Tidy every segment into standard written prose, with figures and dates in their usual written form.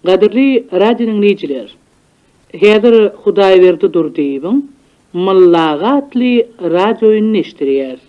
Gadirli radyoning dinleyijiler. Häzir Hudaýberdi durdybyň Mullaga atly radioyny eşdirýär.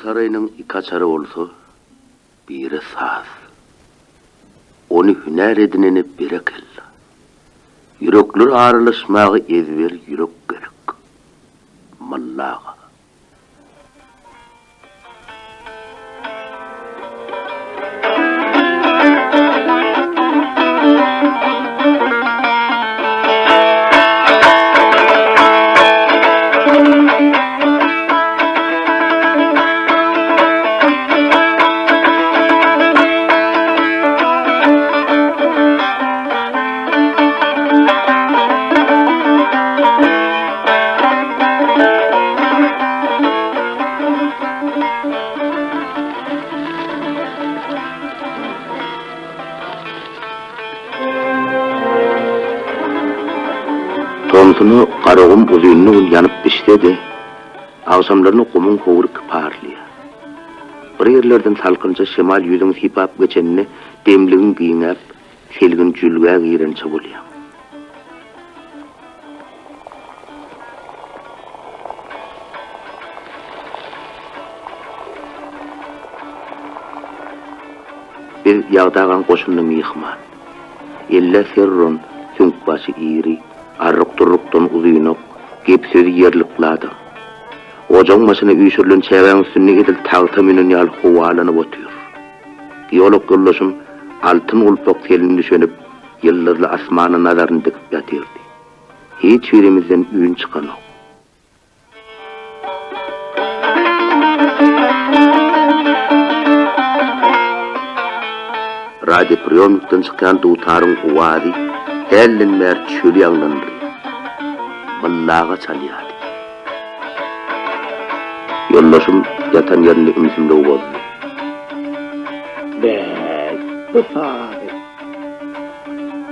Sarayının ikaçarı olsa biri saz. Onu hüner edineni bire kella. Yürekler ağırlaşmağı ezber yürek gerek. Mallağa. Tomsunu qarağım uzunluğun yanıp piştedi. Ağsamlarını kumun kovuruk parlıyor. Bir yerlerden salkınca şemal yüzün sipap geçenini demliğin giyinip, selgin cülgüye girençe buluyor. Bir yağdağın koşunun yıkman. Elle serron, sünk başı iri, arruk-turruktan uzuyunup, gep sözü yerlikladı. Ocaň başyna üýşürilen çäwäň üstünde edil tagta menen ýaly howalanyp otýar. Geolog gölleşim altyn ulpak selini düşenip, ýyllarly asmana nazaryny dikip ýatyrdy. Hiç birimizden üýün çykanok. Radio priyomlukdan çykan dutarın uwady ellenmer çöl ýanglandy. Mullaga çalýar. Yollaşım yatan yerini ümsümde bozdu. Bu sahi.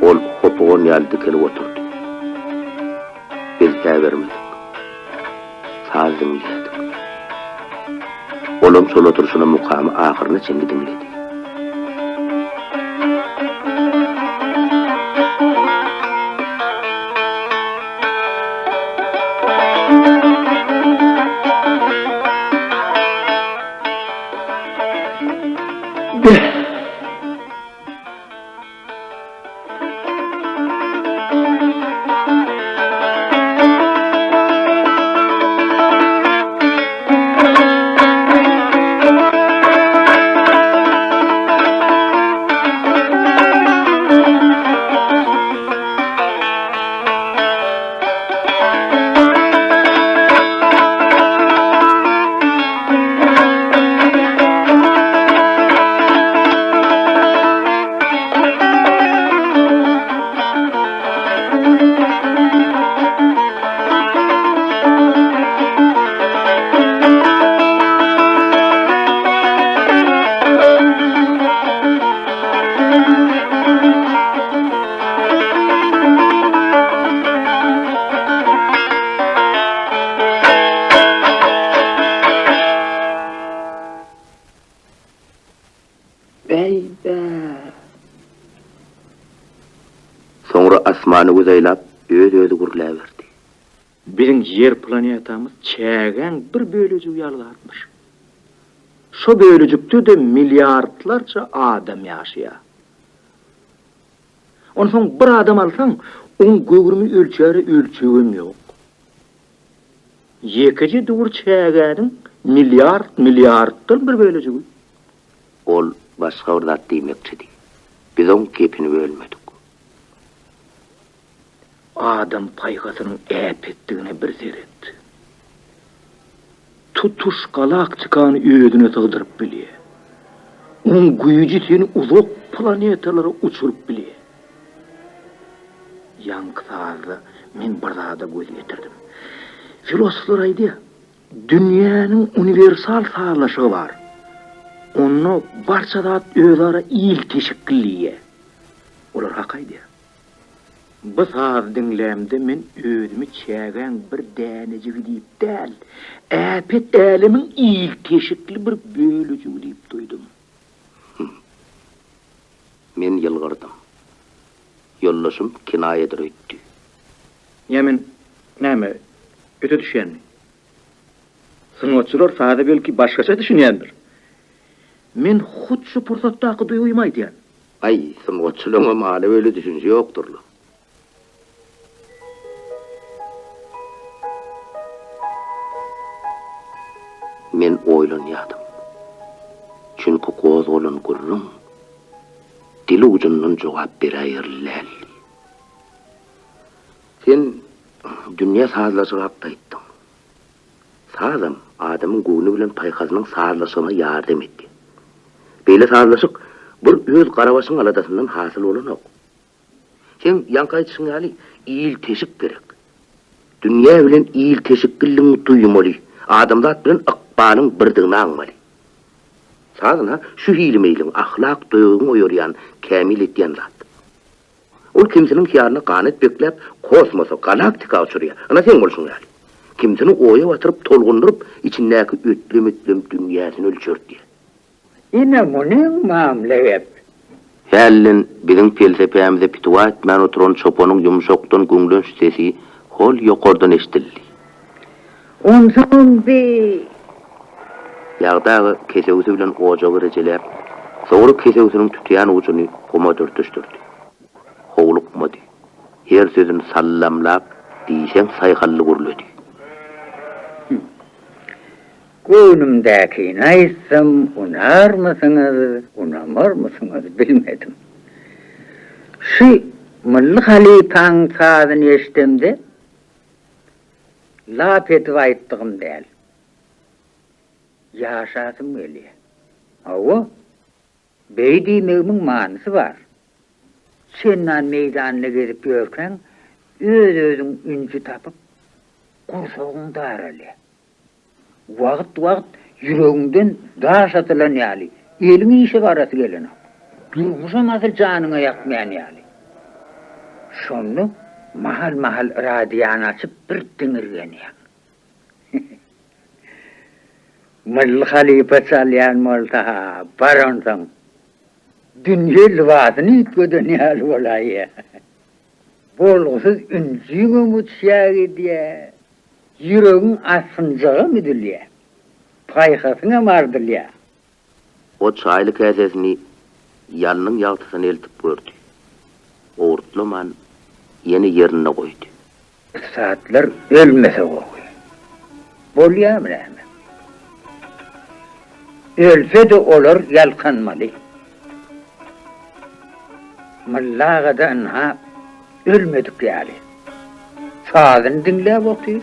Ol hopuğun yaldı kelip oturdu. Biz vermedik. Sazını yedik. Olum sol oturuşuna mukamı ahırına çengi dinledi. Sonra asmanı gözeylap, öz-özü gürläberdi. Bizim yer planetamız çägen bir bölüjük ýalylarmış. Şo bölüjükde de milyardlarça adam ýaşaýar. Onsoň bir adam alsaň, oň gögrümi ölçäri ölçegim ýok. Ýekiji dur çägäniň milyarddan bir bölüjügi. Ol başga bir zat diýmekçidi. Biz oň kepini bölmedik. Adam paygasynyň äpetdigine bir seret. Tutuş galaktikany öýüdüne tygdyryp bilýär. on güýji seni uzak planetalara uçurup bile. Yankılarda men bir zada göz getirdim. Filosoflar aýdy, dünýäniň universal sağlaşygy var. Onu barça zat özara il teşekkilliye. Olar hak aýdy. Bu saz dinlemde men özümü çägen bir dänejigi diýip däl, äpet älimin il teşekkili bir bölüjü diýip duydum. Men ýylgyrdym. Yollaşım kinayedir öýtdi. Yemin näme öte düşýänmi? Sınavçılar sade belki başkaça düşünýändir. Men hut şu pursatdaky duýmaýdym. Ay, sınavçylygyma mala öyle düşünje ýokdurly. Men oýlanýardym. Çünkü goz bolan gurrun dili ucundan jogap berýärler. Sen dünýä sazlaşygy haqda aýtdyň. Sazam adamyň göwnü bilen paýhazynyň sazlaşygyna ýardam etdi. Beýle sazlaşyk bir öz garabaşyň aladasyndan hasyl bolanok. Sen ýanky aýtýsyň ýaly il teşik gerek. Dünýä bilen il teşikligiňi duýmaly. Adamzat bilen ykbalyň birdigini aňmaly. Sazına şu hilmeýliň ahlak duýguny oýarýan, kämil etýän zat. Ol kimsiniň hiýaryna ganet beklep, kosmosa, galaktika uçurýar. Ana sen bolşuň ýaly. Kimsini oýa batyryp, tolgundyryp, içindäki ötlem dünýäsini ölçerdi. Ine munyň mamle hep. Hällen biziň felsefemize pitwa etmän oturan çopanyň ýumşakdan göňden sesi hol ýokardan eşdildi. Onsoň be Ýagdagy kesewsi bilen ojagy rejelep, soňra kesewsiniň tutýan uçuny goma dörtüşdirdi. Howlukmady. Her sözüni sallamlap, diýsem saýhally guruldy. Göwnümdäki naýsam, unarmysyňyz, unamarmysyňyz bilmedim. Şu Mully Halipaň sazyny eşdimde, lap etip aýtdygym däl. Yaşasym gelýär. Awa, beýdiýmiň manysy bar. Senän meýdanyna gezip ýörkäň, öz-özüň ünji tapyp, gurşagyň daraly. Wagt ýüregiňden daş atylan ýaly, eliň işe garasy gelen. Durmuşam asyl janyňa ýakmaýan ýaly. Şonu mahal radiýany açyp bir diňirgen ýa. Mully Halipa çalýan molta baronsaň. Dünýe liwasyny itgeden ýaly bolaýa. Bolgusyz ünjiňe mutşýag edýär. Yüreğin asıncağı mı dülüyor? Paykasına mardılıyor. O çaylı käsesini ýalnyň ýaltysyna eltip gördü. Ortlaman ýene ýerine goýdy. Saatler ölmese goýy. Bolýarmy näme? Ölse de olar ýalkanmaly. Mallagadan ha ölmedik ýaly. Sazyny dinläp otyr.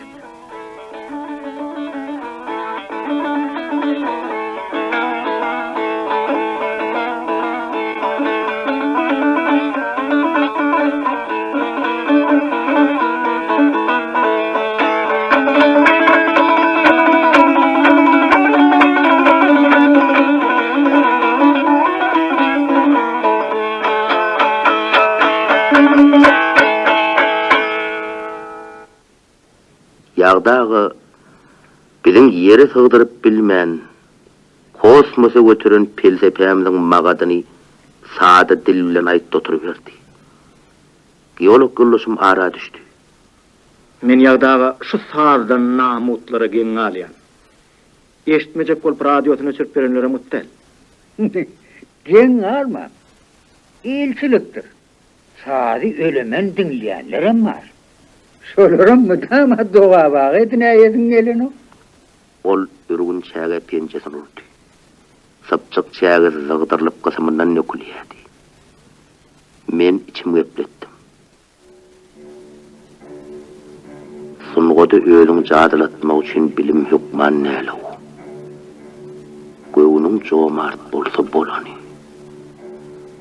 Ýagdagy biziň ýere sygdyryp bilmän, kosmosa götüren felsefemiziň magadyny sada dil bilen aýtyp oturup berdi. Geolog gülüşüm ara düşdi. Men ýagdaga şu sazdan namutlara geň alýan. Eşitmejek bolup radiosyna çyrp berenlere muttal. Geň alma. İlçilikdir. Sazy ölemen dinleýänlerem bar. Şolaram mıdama doğa bağı edinäýesin geleni. Ol ürgün çäge pençesini urdy. Sapçak çäge zagdarlyp gasamyndan nökülýärdi. Men içim gepletdim. Sungoda özüň jadylatmak üçin bilim hukman näle. Göwnüň Oğlun jomart bolsa bolany.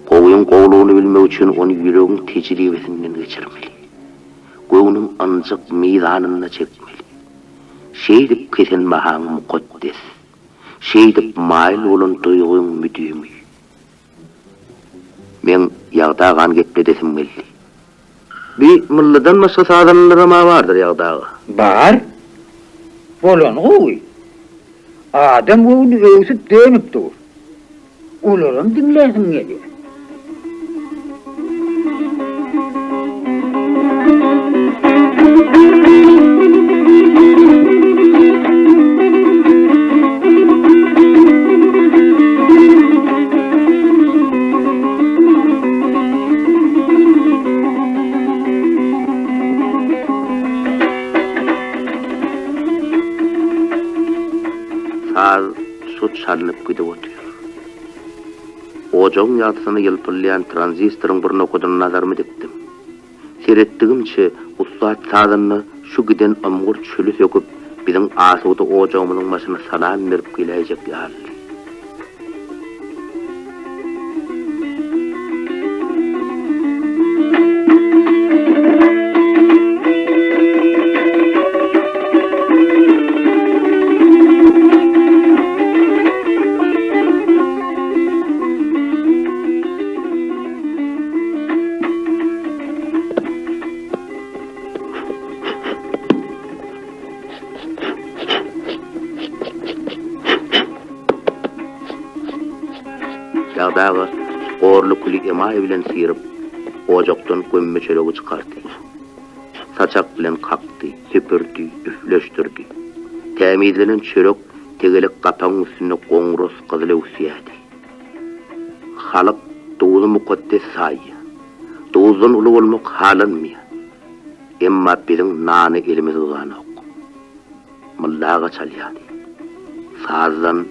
Goýun gowlugyny bilmek üçin onu ýüregiň tejribesinden geçirmeli. Goýunyň anjak meýdanyna çekmeli. Şeýdip kesen mahaň mukaddes. Şeýdip maýl bolan duýguň müdümi. Men ýagdagan gepde desim geldi. Bir mılladan başka sadanlara ma vardır ýagdagy? Bar. Bolan goý. Adam onu öýsüp dönüp dur. Olaram dinläsin gelýär. Su çalınıp gidip oturuyor. Ocağın yatısını yılpırlayan transistörün bir noktadan nazarımı diktim. Seyrettiğimçe ustad sadını şu giden amgur çölü söküp bizim asuda ocağımızın başına salam verip geleyecek halde. Ýagdagy gorly kulik emaý bilen sýryp, ojakdan gömme çölegi çykardy. Saçak bilen kakdy, süpürdi, üfleşdirdi. Tämizlenen çörek tegelik gapaň üstüne goňros gyzyly üsýädi. Halyk dozy mukaddes saýy. Dozdan uly bolmak halanmýar. Emma biziň nany elimiz uzanok. Mullaga çalýady. Sazdan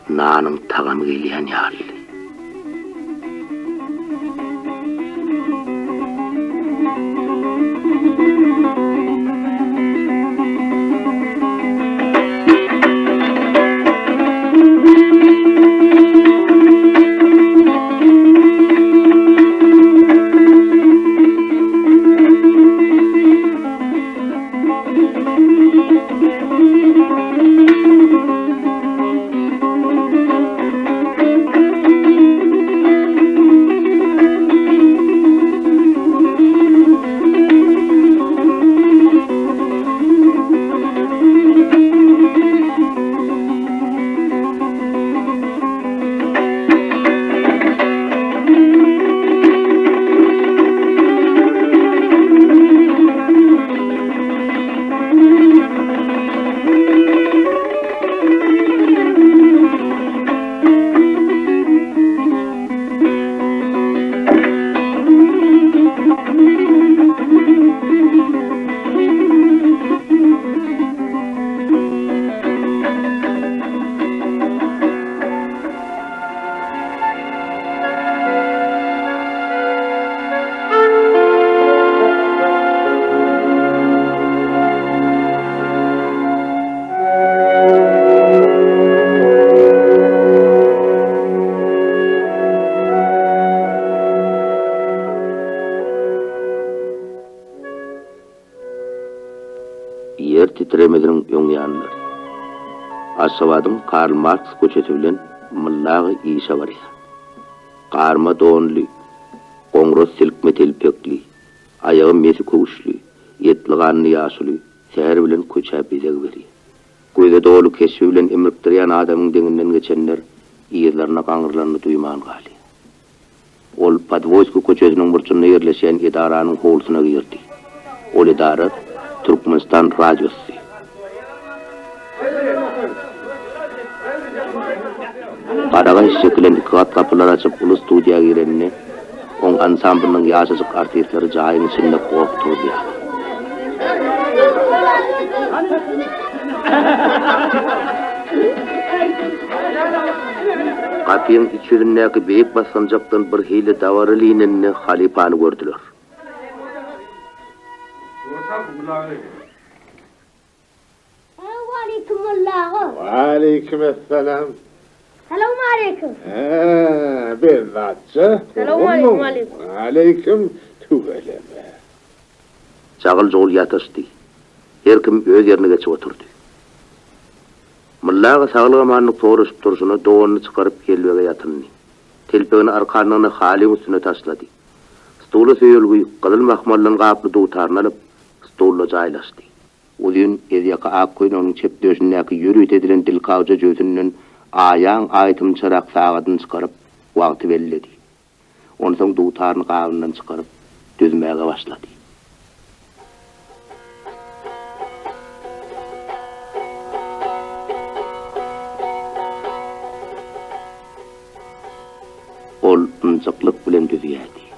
nanın tağam gelýän ýaly. Yer titremedirin öňýanlar. Aşgabatyň Karl Marx köçesi bilen Mullagy işe barýar. Garma donly, goňros silkme telpekli, aýagy mesi kowuşly, ýetli garny ýaşly, şäher bilen köçäp bezeg berýär. Göze dolu keşfi bilen emrikdirýän adamyň deňinden geçenler ýerlerine gaňyrlaryny duýman galy. Ol Podvoyski köçesiniň burçunda ýerleşen edaranyň howlusyna girdi. Ol edara Türkmenistan radyosu. Qaragay şekillen ikat kapılar açıp ulu studiya girenini, on ansamblının yaşacık artistleri cahayın içinde korkturdu. Kapıyın içerindeki büyük basıncaktan bir hili davarı linenini halipanı gördüler. Aleykümselam. Selamun aleyküm. Ben zatça. Selamun aleyküm. Aleyküm. Tüveleme. Çağıl jol yatıştı. Her kim öz yerine geçip oturdu. Mullaga sağlığamanlık toğruşup duruşuna doğanını çıkarıp kelbege yatınni. Telpegini arkanını halin üstüne taşladı. Stolu söyülgüy, qızıl mahmallan qaplı duutarını alıp, stolla jaylaşdı. Ulun ezyaka akkoyun onun çep döşündeki yürüyüt edilen dilkavca gözünün ayağın aytım çırak sağadını çıkarıp vaqti belledi. Onu son duutarını qavından çıkarıp düzmeye başladı. Ol ıncıklık bilen düzüyedi.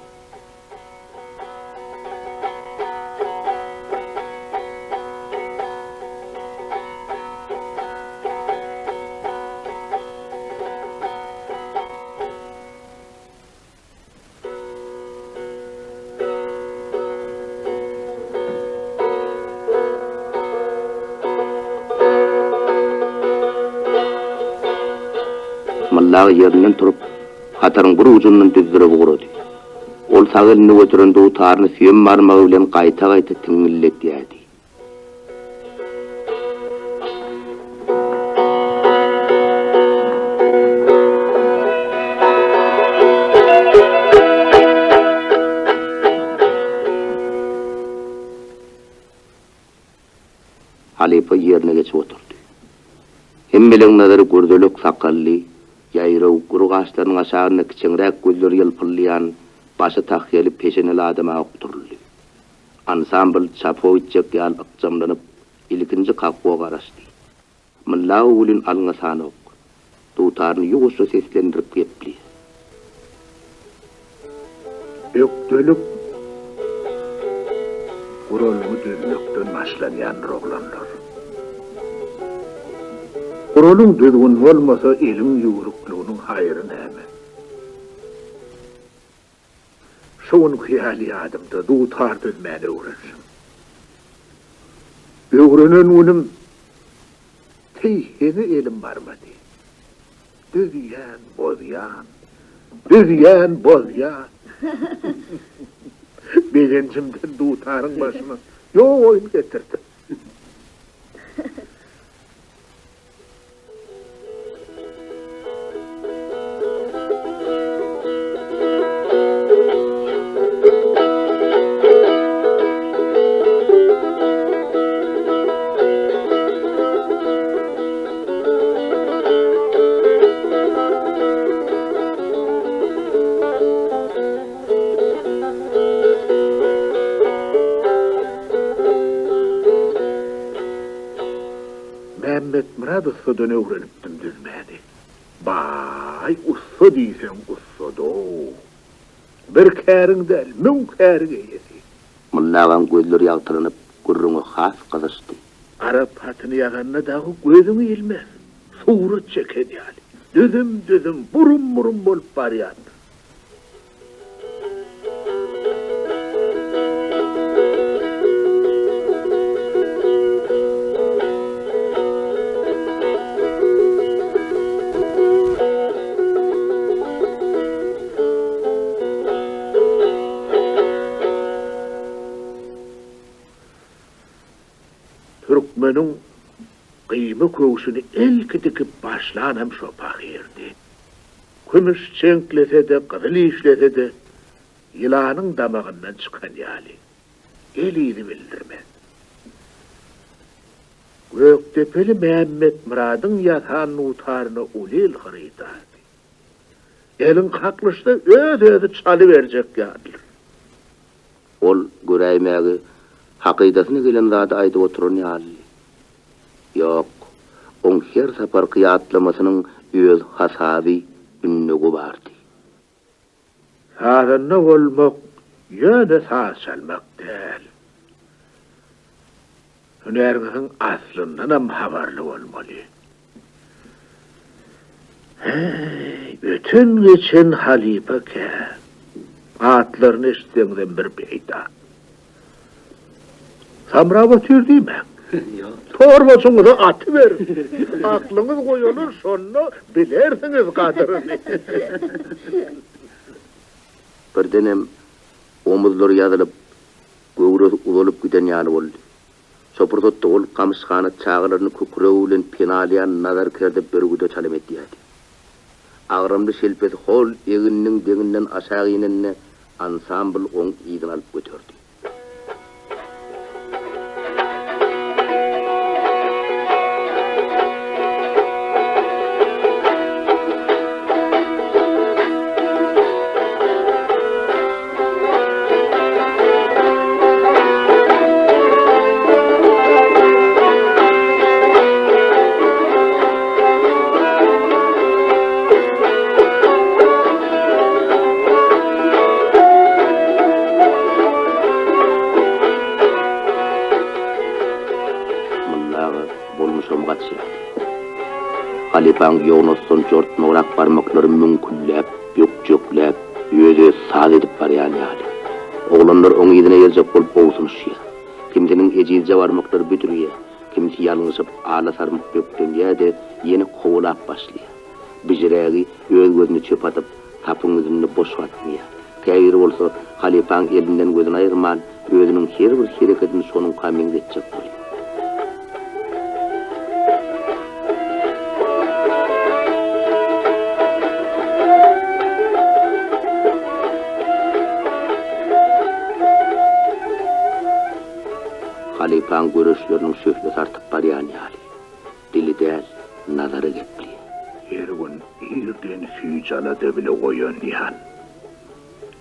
Mallağı yerinden turup hatarın bir ucundan düzdürüp uğradı. Ol sağılını götüren duutarını süyen marmağı bilen qayta tingillet diyedi. Halife yerine geçip oturdu. Hemmelerin nazarı gördülük sakallı, yayrı kuru ağaçların aşağına kiçenrek gözleri yılpırlayan, başı takyeli peşeneli adama oturuldu. Ansambl çapo içecek yal akcamlanıp, ilkinci kakvoğa karıştı. Mıllağı ulun alına sanok, tutarını yokuşu seslendirip yepli. Öktülük kurulumu düzlükten başlayan oğlanlar. Kurulun düzgün olmasa ilim yurukluğunun hayrı näme? Şoň hiyali adamda duutar düzmäne öwrensin. Öwrenen unym teyhini elim barmady. Düzýän bozýan, düzýän bozýan. Begencimden duutarın başına yo oyun getirdi. Mehmet Murad ussadan öwrenipdim düzmäni. Bay, ussa diýsen ussada. Bir käriň del, mün kärig eýesi. Mullağın gözleri yağtırınıp, gurrunu has kızıştı. Arap hatyny ýaganna dagy gözüňi ilmez. Surat çeken ýaly. Düzüm, burum bolup barýar. Türkmenin kıyma köşünü elki dikip başlanam şopak yerdi. Kümüş çenklese de, kızıl işlese de, yılanın damağından çıkan yali. Elini bildirmez. Göktepeli Mehmet Murad'ın yatan utarını ulil hırıydardı. Elin kaklaşta öd çalıverecek yadilir. Ol göräýmägi hakydatyny gelen zady aýdyp oturan ýaly. Ýok, on her sapar kıyaatlamasynyň öz hasaby ünnügi bardy. Sazanna bolmak ýöne saz çalmak däl. Hüneriňiň aslyndan habarly bolmaly. Hey, bütün geçen halife ke. Atlaryny eşitdiňden bir beýda. Samra batýar diýmek. Torbasını da atıver. Aklınız koyulur, sonra bilersiniz kadrini. Birdenem omuzlary ýazylyp, göwresi uzolup giden ýaly boldy. Sopurda ol kamyşgana çağlaryny kökreği bilen penalyan nazar kerdip bergüde çalym etýärdi. Agrymdy şelpesi hol egininiň deňinden aşağı inenne ansambl oň ýygyny alyp götürdi. Halipaň ýognosdan jortma orak barmaklary mümkünläp, ýokjokläp, ýöze saz edip barýan ýaly. Oglanlar oň ýedine ýeljek bolup owsunuşýar. Kimsiniň ejizje barmaklary büdürýär, kimsi ýalňyşyp ala sarmyk bökden ýa-da ýene howlap başlaýar. Bijirägi öz gözüni çöp atyp, tapyňyzyny boşaltmaýar. Käýir bolsa, halipaň elinden gözüni aýyrman, özüniň her bir hereketini şonuň kamyňdetjek bolýar. Halipaň görüşleriniň şöhlet artyp barýan ýaly. Dili däl, nazary gepli. Her gün ýerden süýj alada bile goýan ýan.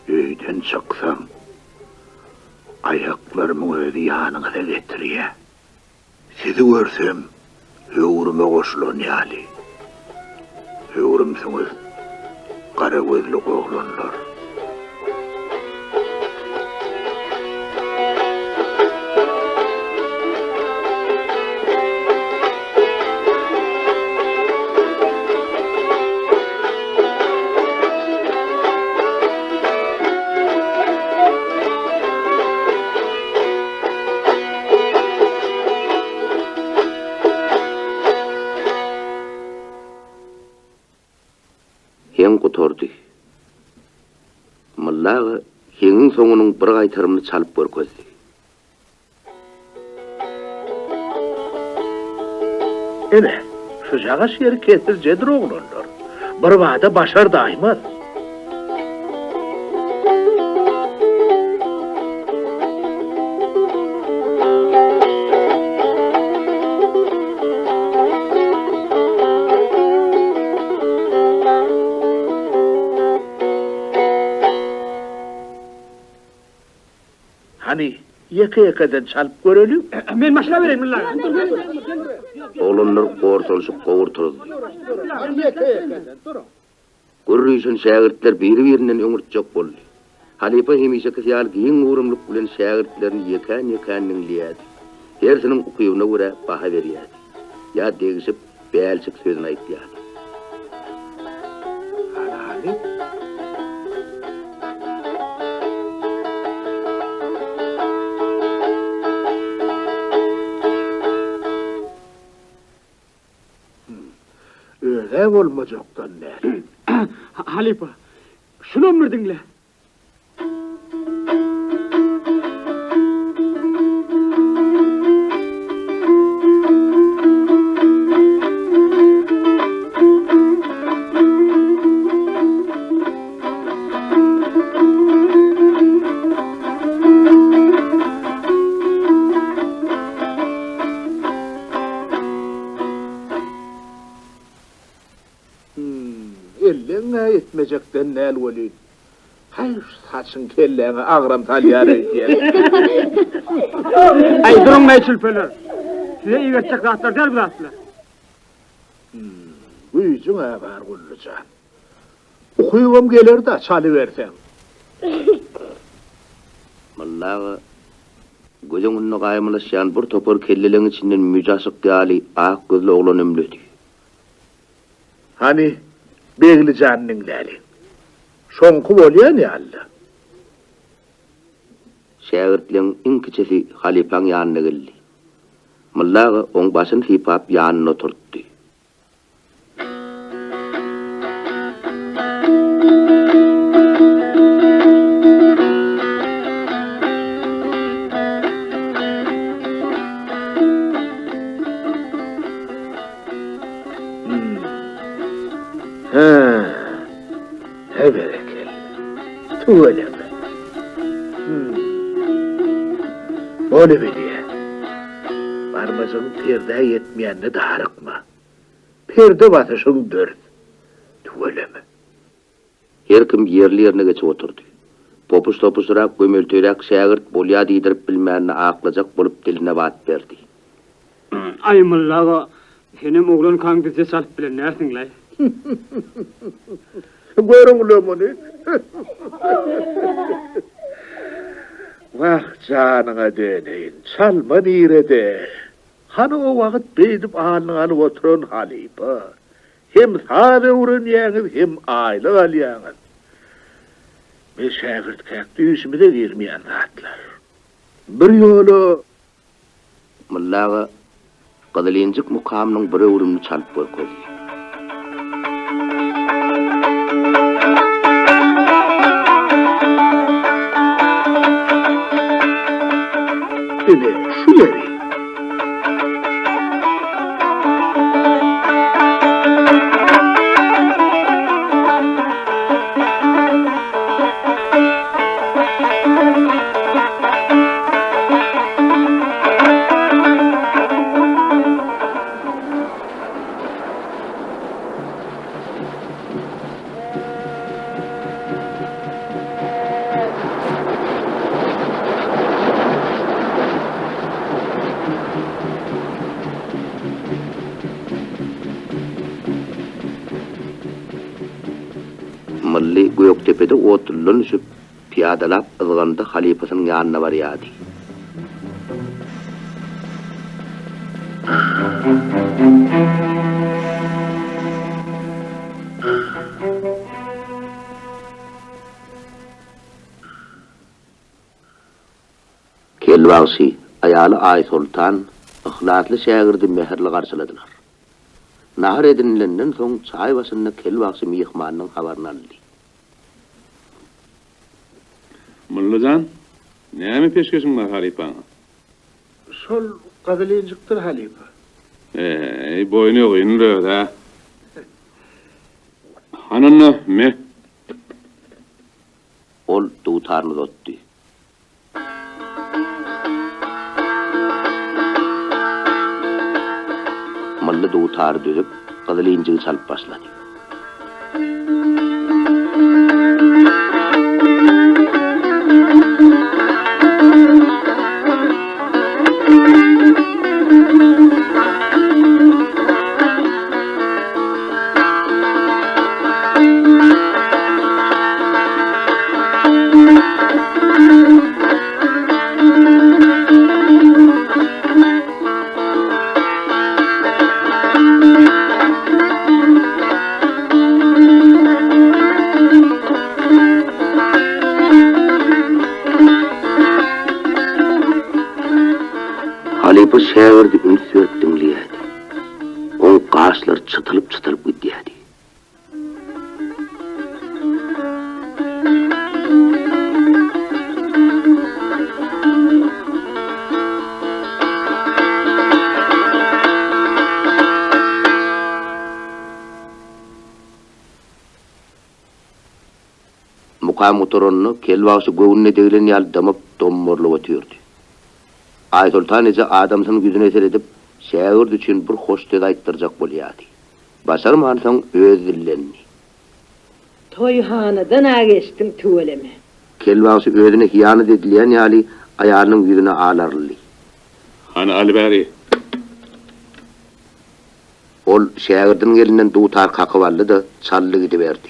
Öýden çyksaň, ayaklarymı öýdi ýanyňa getirýär. Sizi görsem, öwrüme goşulan ýaly. Öwrümsiňiz, gara gözli oglanlar. Kutordy. Mullaga heňiň soňunyň bir gaýtarymy çalyp görkezdi. Ene, şu jaga şeri ketirjedir oglanlar. Bir wada başar daýmaz. Hani yaka-yakadan çalıp görelim. Men maşina bereyim mulla. Oglanlar gorsalyşyp gowurturdy. Gürrüşün şägirtler biri-birinden öňürtjek boldy. Halipa hemişe kysýal giň urumlyk bilen şägirtlerini ýekan dinleýärdi. Hersiniň ukybyna görä baha berýärdi. Ya degişip bälçik sözüni aýtýardy. Hani? Öyle olmajokdan näle? Halipa, şunu mu dinle? Elleňe etmejekden näl bolýar? Hayır, saçın kelleňe agram talýar eýär. Ay durun meçhulpeler. Size iyi verecek zatlar der bilaslar. Güýjüňe bar gullujan. Okuýgam geler da çalyberseň. Mullaga gözüňünde gaýmylaşýan bir topar kelleleň içinden müjasyk ýaly ak gözli oglan ömledi. Hani Beglijannyň däli. Şoňky bolýan ýaly. Şägirtleň iň kiçesi Halipaň ýanyna geldi. Mullaga oň başyn hip-hop ýanyna oturtdy. He berekel. Tuğeleme. Onu biliye. Barmazın perde yetmeyenini darıkma. Perde batışın dört. Tuğeleme. Her kim yerli yerine geçip oturdu. Popus-topusrak, gömültürak, şägirt bolýa diýdirip bilmänini aklajak bolup diline bat berdi. Ay mullaga senem oglan kaň bize salyp bilen näsiňler? Görüňler muni? Vah janyňa deneýin, çalma nirede. Hany o wagt beýdip anyňany oturan Halipa. Hem sade urun ýaňyz, hem aýly alýaňyz. Ve şägirt käkdi üsmide girmeýän zatlar. Bir ýolu Mullaga Qadalincik mukamynyň bir öwrümni çalyp berdi. Ine şu ýeri. Malli Göýektepe'de oturlan üsüp piýadalap ızganda halipasynyň ýanyna barýardy. Kelbaşy aýaly Ay Sultan ihlasly şägirdi meherli garşyladylar. Nahar edinilenden soň çay başynda kelbaşy mihmanynyň habaryny aldy. Mullajan, näme peşkeşiň bar halipaňa? Şol Qadalincikdir Halipa. Boynu ýogyny da. Hananna me Ol dutarny dotdy. Malla dutar dürüp Qadalincigi çalyp başlady. Halipa şägirdi ünsürt dinleýärdi. Oň gaşlary çıtylyp gidýärdi. Mukam oturanny kelbaşy göwnüne degilen ýaly damap dommorlap ötýärdi. Ay Sultan ise adamsyň yüzüne seredip şägird üçin bir hoş söz aýtdyrjak bolýardy. Başarmansaň öz dillenni. Toyhanadan ageçtim tuveleme. Kelbaşy özüne hiýanat edilýän ýaly aýalynyň yüzüne alarly. Hana albäri. Ol şägirdiň elinden dutar kakyp aldy da çally gidiberdi.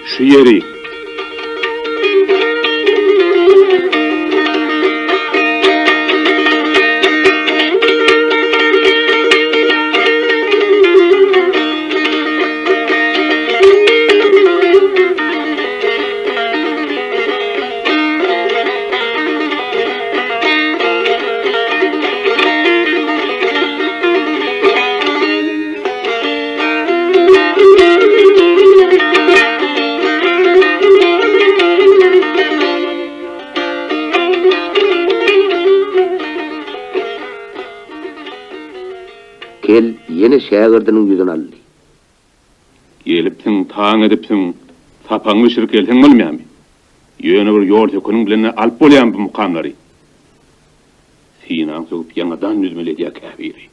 Şu yeri. Yine şägirdiniň ýüzüni aldy. Gelipsiň, taň edipsiň, sapaňly şirkelsiň bilmärmi? Ýöne bir ýol töküniň bilen alyp bolýan bu mukamlary. Sinan soňup ýanadan yüzmeli diýär käbiri.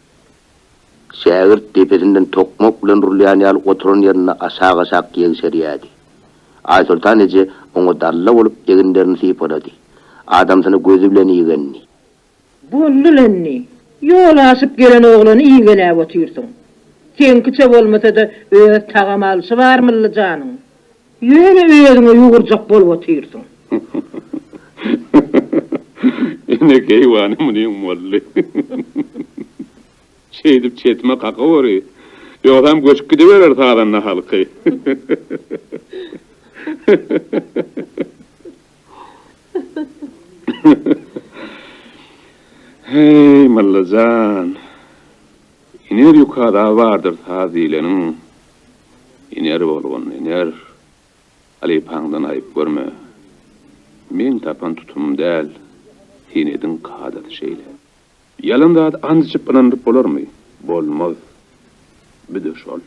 Şägird tepesinden tokmak bilen rulýan ýaly oturan ýerine aşağı-aşağı ýegişerýärdi. Ay Sultan ece oňa dalla bolup eginlerini sypyrady. Adamsyny gözü bilen ýegenni. Boldulenni. Yol aşyp gelen oglany iýgeläp otyrdyň. Sen kiçe bolmasa da öz tagam alşy barmyly janyň. Ýöne öýüňe ýugurjak bolup otyrdyň. Ine geywanı mınyň molly. Şeýdip çetme kaka bory. Ýogam göçüp gidiberer taýdanna halky. Hey Mallajan. İner ýukada bardyr tazilenin. İner bolgun, iner. Alipaňdan aýyp görme. Men tapan tutum däl. Hinedin kadat şeýle. Ýalanda anjyp ynanyp bolarmy? Bolmaz. Bide şol.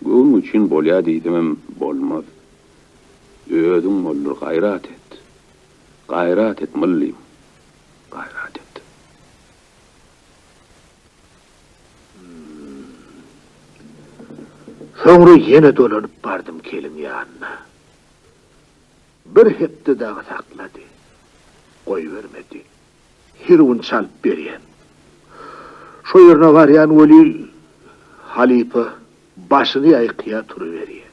Göň üçin bolýa diýdim, bolmaz. Öýdüň bollur gaýrat et. Gaýrat et millim. Gaýrat et. Soňra ýene dolanyp bardym kelin ýanyna. Bir hepde dagy saklady. Goýbermedi. Hirun çalp berýän. Şo ýerine barýan weli halipa başyny aýkya turuberýär.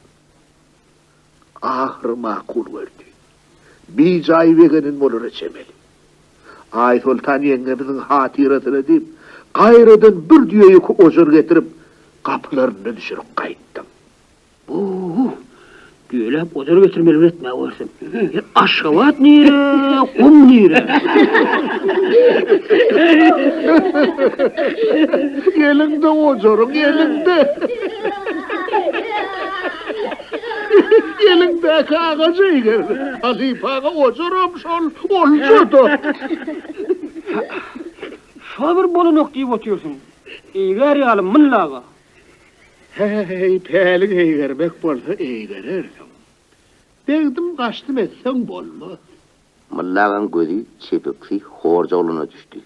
Ahir makul berdi. Bir jaý wegenin bolara çemeli. Ay Sultan ýeňemiziň hatiratyny diýip, gaýradan bir düýeýi ojur getirip kapylaryny düşürip gaýtdym. Düýelep ojur getirmeli etme bolsam. Aşgabat nire, kum nire. Gelinde ojurun gelinde. Gelinde kağacı geldi. Halipaga ojurum şol oljudu. Şo bir bolunok diýip otyrsyň. Eýger ýalym mınlaga. Hey, pälik eygermek bolsa eygererdim. Degdim gaçdym etseň bolma. Mallagan gözi çepiksi horja oluna düşdü.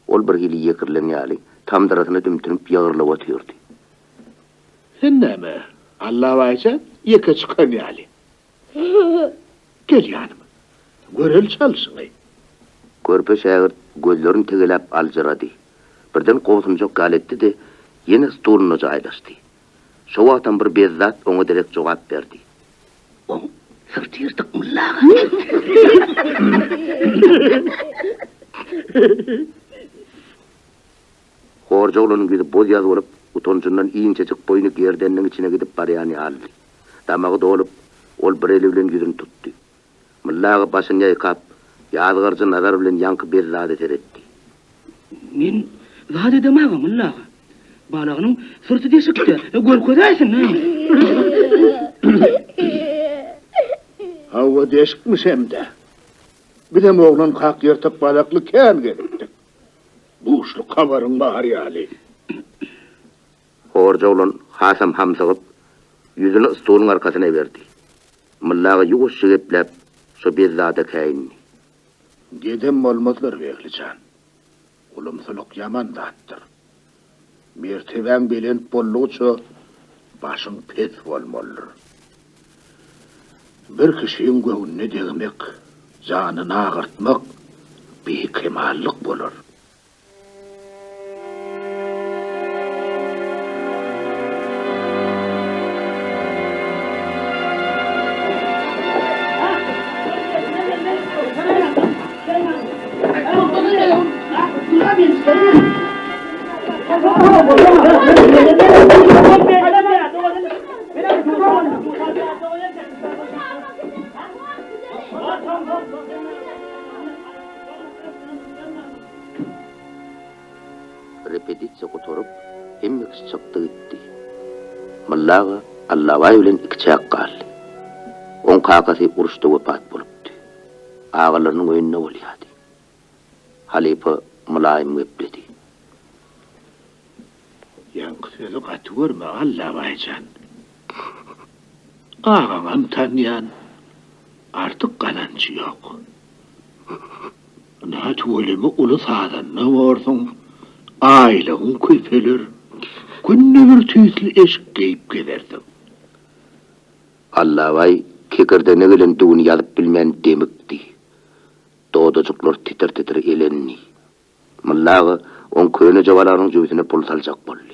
Ol bir hili ýekirlen ýaly tamdarasyna dümtünip ýagyrlap otyrdy. Sen näme? Allah waýça ýeke çykan ýaly. Gel ýanyma. Görel çalsyň. Körpe şägird gözlerini tegelap aljyrady. Birden gowsumjak galetdi de ýene stoluny jaýlaşdy. Şo wagtdan bir bezzat oňa direk jogap berdi. Sırtyrdyk mullaga. Horja olanyň gidip boz ýazy bolup, utonjundan iýinçejik boýny gerdenniň içine gidip barýany aldy. Damagy dolup, ol bir eli bilen ýüzüni tutdy. Mullaga başyny ýaýkap, ýazgyrjy nazar bilen ýanky bezzady seretdi. Men zat edemem mullaga. Balagynyň sırty deşikde, görkezäýsin. Hawa deşikmiş hemde. Bidem oğlan kak ýertip balakly kän gerekdi. Buşlu kabaryň bahar ýaly. Horja olan Hasam hamsagyp ýüzüni stoluň arkasyna berdi. Mullaga ýuwuşy geplep, şo bezzada käýindi. Gedem bolmazlar Beklijan. Ulumsuluk yaman zatdyr. Mertebeň bilen bolluça başyň pes bolmalydyr. Bir kişiň göwnüne degmek, janyny agyrtmak bekemallyk bolar. Repetitsiya gotorup, hemmek çykdy gitdi. Mullaga Allahy bilen iki çak galdy. On kakasy uruşda wepat bolupdy. Agalarynyň öýünde bolýardy. Halipa mulayim gepledi. Sözü katı görme Allah baycan. Ağam tanıyan artık kanancı yok. Ne tuvalimi ulu sağdan ne varsun? Aylığın köpelir. Günne bir tüysül eşik geyip giderdim. Allah vay kekirde ne gelen düğünü yazıp bilmeyen demikti. Doğdacıklar titir titir elenni. Mullağı on köyüne cavalarının cüvüsüne pul salacak bolli.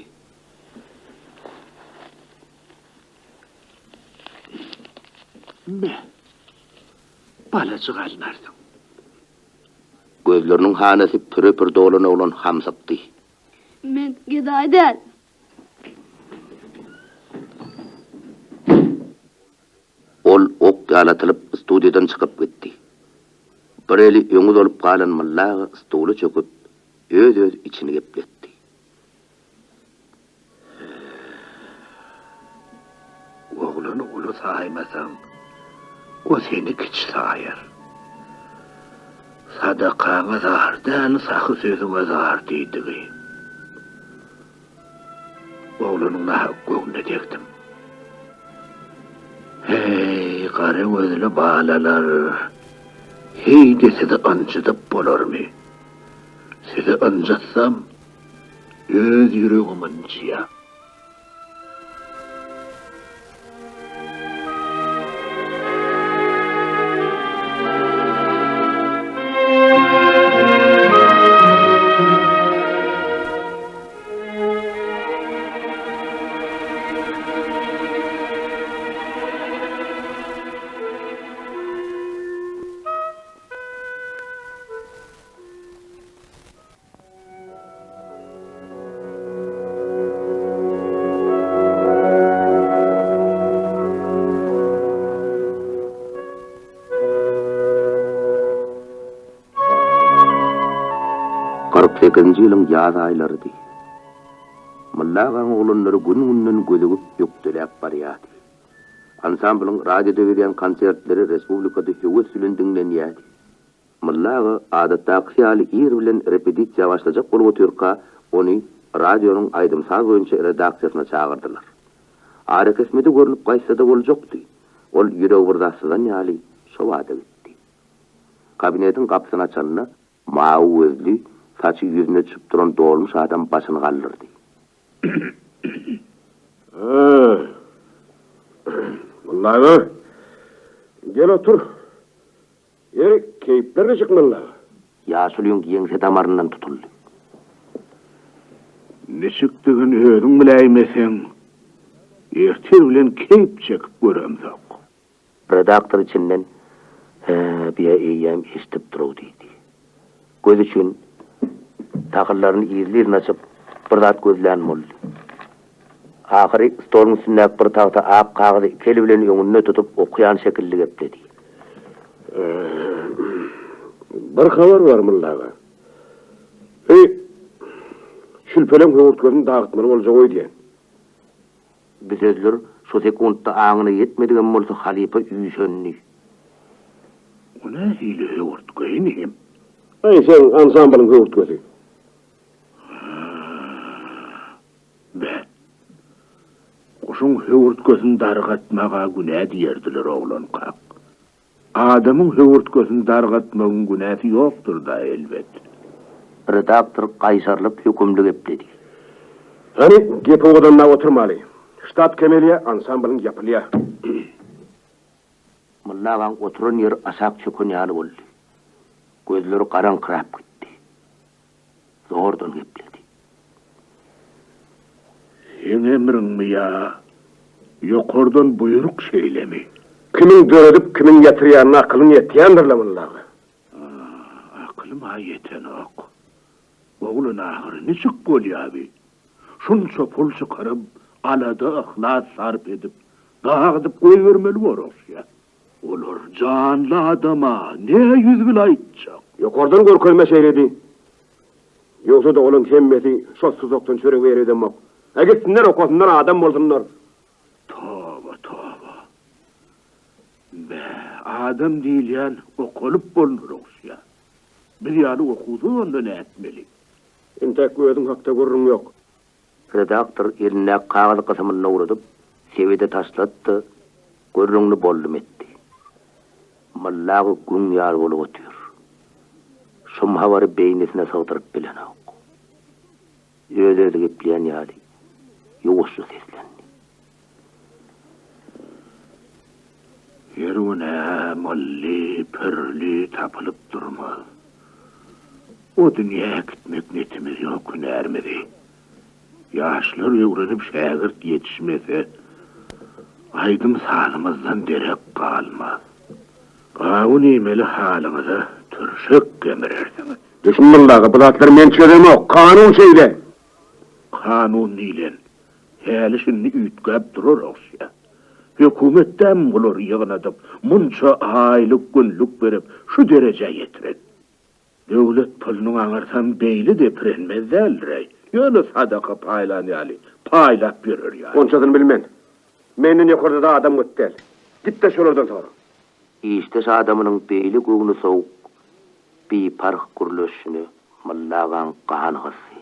Me, balacık alınardın. Gözlerinin hanesi pürü dolana olan hamsaptı. Men gidaydan. Ol ok yalatılıp studiyadan çıkıp gitti. Bir eli yöngüz olup kalan mullağı stolu çöküp öz içini gepletti. Oğlunu ulu saymasan, o seni kiç sayar. Sadakana zardan, sakı sözüne zar deydiği. Oğlununa göğüne dektim. Hey, kare gözlü bağlalar, hey de sizi ancıdıp bolur mu? Sizi ancıtsam, öz yüreğim ancıya. Yılın yaz aylarıydı. Mullağın oğlanları gün gözüküp yüktülep barıydı. Ansamblın radyoda verilen konsertleri Respublikada hüvüt sülün dinleniydi. Mullağı adatta kıyali ir bilen repetisiya başlayacak olup oturka onu radyonun aydımsal boyunca redaksiyasına çağırdılar. Ağrı kesmedi görünüp kaysa da olacaktı. Ol yüreği burdasıdan yali şovada gitti. Kabinetin kapısını açanına mağı özlü saçı yüzüne çıkıp duran doğulmuş adam başını kaldırdı. Vallahi gel otur. Yer keyiflerine çıkmalı. Yaşılıyın yense damarından tutuldu. Ne çıktığın öğün bileymesin. Ertir bilen keyif çekip göremdik. Redaktör içinden bir eyyem istip duruyordu. Göz için takırlarını izlerini açıp bir zat gözlerini oldu. Ahiri stolun üstündeki bir tahta ağap kağıdı keli bilen önüne tutup okuyan şekilde gepledi. Bir haber var mullaga. Şülpelen hıvırtlarını dağıtmalı olacak oy diyen. Bir sözler şu sekundda ağını yetmediğin olsa halife üyüşönlü. O ne hile hıvırtlayı neyim? Ay sen ansamblın hıvırtlayı. Be. Oşun hıvırtlasını dargatmağa günah diyerdiler oğlan kalk. Adamın hıvırtlasını dargatmağın günahı yoktur da elbet. Redaktör kaysarlıp hükümlü gepledi. Hani gepi odanına oturmalı. Ştat kemeliye ansamblın yapılıya. Mullağın oturun yer asak çökün yalı oldu. Gözleri karan kırap gitti. Zordan gepledi. Sen emrin mi ya? Yok oradan buyruk şeyle mi? Kimin döredip kimin yatırıyanına akılın yetiyandır la mullağı. Aklım ha yeten ok. Oğlun ahırı ne çık gol ya abi? Şunca pul çıkarıp, alada ıhlas sarp edip, dağıtıp koy vermeli var ya. Olur canlı adama ne yüz bile aytacak? Yok oradan korkulma seyredi. Yoksa da onun hemmeti şotsuz oktan çörek verirdim ok. Gitsinler okusunlar adam olsunlar. Tövbe. Be adam değil yani okulup bulunur ya. Bir yani okuduğu onda ne etmeli? Entek gözün hakta görürüm yok. Redaktör eline kağıt kısmına uğradıp sevide taşlattı, görrüňli bollum etdi. Mallağı gün yar bolup otuyor. Şom havarı beynesine sağdırıp bilen ok. Öyle gepleyen yali, yoğuşlu seslendi. Yerine malli, pörlü tapılıp durmaz. O dünyaya gitmek netimiz yok ermedi. Yaşlar öğrenip şagirt yetişmese, aydın sağlımızdan derek kalmaz. Ağun imeli halımıza türşük kemirirsiniz. Düşmanlığa bu zatlar men çözemok, kanun şeyle. Kanun nilen, hali şimdi ütgäp durur oksya. Hükümetten bulur yığınadıp, munça aylık günlük verip, şu derece yetirin. Devlet pulunu anırsan beyli de pirenmez elrey. Yani sadaka paylan yali, paylap verir yani. Onçadını bilmen. Menden yukarıda da adam gittel. Git de şolardan sonra. İşte adamının beyli göğünü soğuk, bir park kuruluşunu mallağın kanğısı.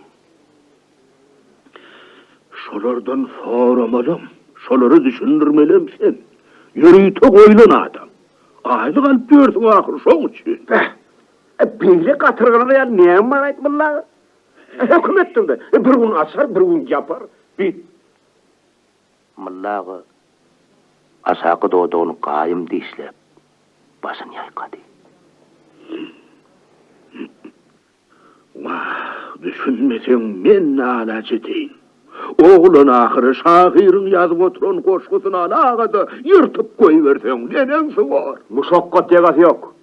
Şolardan soramalım, şoları düşünürmelim sen. Yürüyte koylun adam. Aylık alıp görsün ahır şoğun için. Beyli katırgana ya neyem var aytmallağı? Hükümettin de bir gün asar, bir gün yapar. Mallağı aşağı doğduğunu kayım dişlep, başını yaykadı. Vah, düşünmesen men nalacı deyin. Oğlun ahırı şahirin yazıp oturan koşkusunu alağada yırtıp koyuversen nenensi var. Muşokkat yegası yok.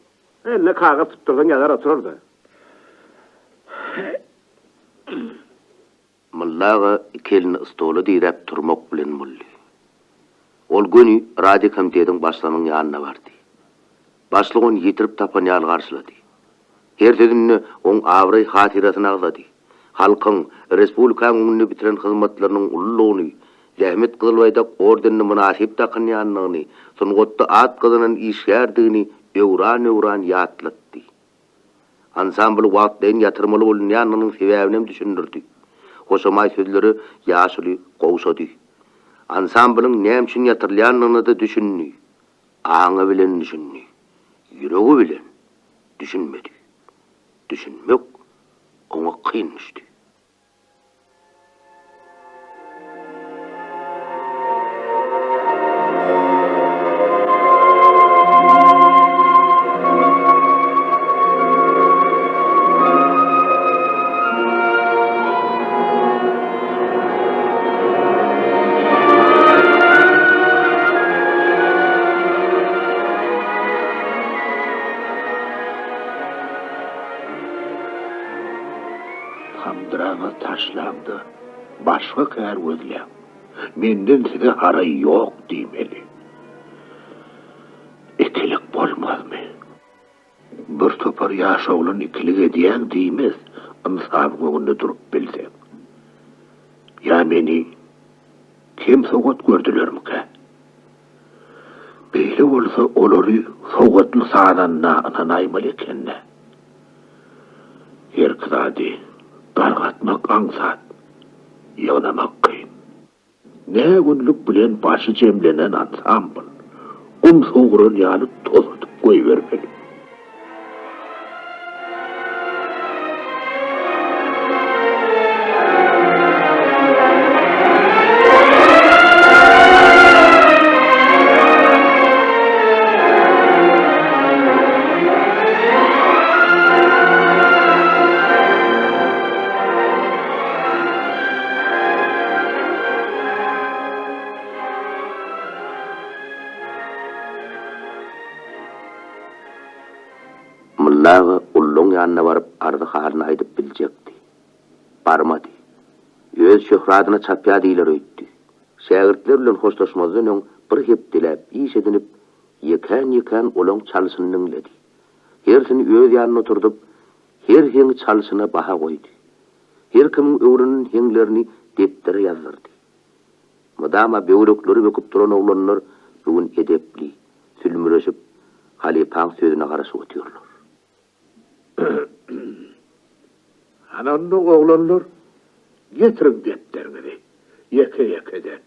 Elle kağıt tutturdan yazar otururdu. Mallağı kelini ıstolu direp turmak bilen mulli. Ol günü radi komitetin başlanın yanına vardı. Başlığın yitirip tapan yal karşıladı. Her sözünü on avray hatirasını ağladı. Halkın, Respublikan önünü bitiren hizmetlerinin ulluğunu, zahmet kılbayda ordenini münasip takın yanlığını, sungotta at kılınan işgerdini öwran yatlattı. Ansambl wagtlayn yatırmalı bolun yanlığının sebebini düşündürdü. Hoşamay sözleri yaşılı qowşady. Ansamblın näme yatırlayanlygyny da düşündü. Aňy bilen düşündü. Ýüregi bilen düşünmedi. Düşünmek ona kıyın düştü. Hamdırağına taşlandı. Başka kär özlem. Menden size harayı yok demeli. İkilik bolmaz mı? Bir topar yaşoğlun ikilik ediyen demez. Ansabın önünde durup bilsem. Ya beni kim soğut gördüler mi ki? Böyle olsa oluru soğutlu sağdan nanaymalı ekenne. Her kıdadi dargatmak ansat, yığınamak kıyım. Ne günlük bilen başı cemlenen ansambl, soğurun yalı tozutup koyuvermeli. Mallağı ullun yanına varıp ardı halini aydıp bilecekti. Barmadı. Öz şöhradına çapya diler öýtdi. Şägirtler bilen hoşlaşmazdan öň bir hep dilep, iş edinip, yekan olan çalysyny dinledi. Hersini öz ýanyna oturdup, her heň çalysyna baha goýdy. Her kimiň öwrünün heňlerini deptere ýazdyrdy. Madama beýlekleri böküp duran oglanlar bugün edepli, sülmüreşip, halipaň sözüne garaşyp otyrlar. Ananlı oğlanlar getirin depterleri. Yeke-yekeden.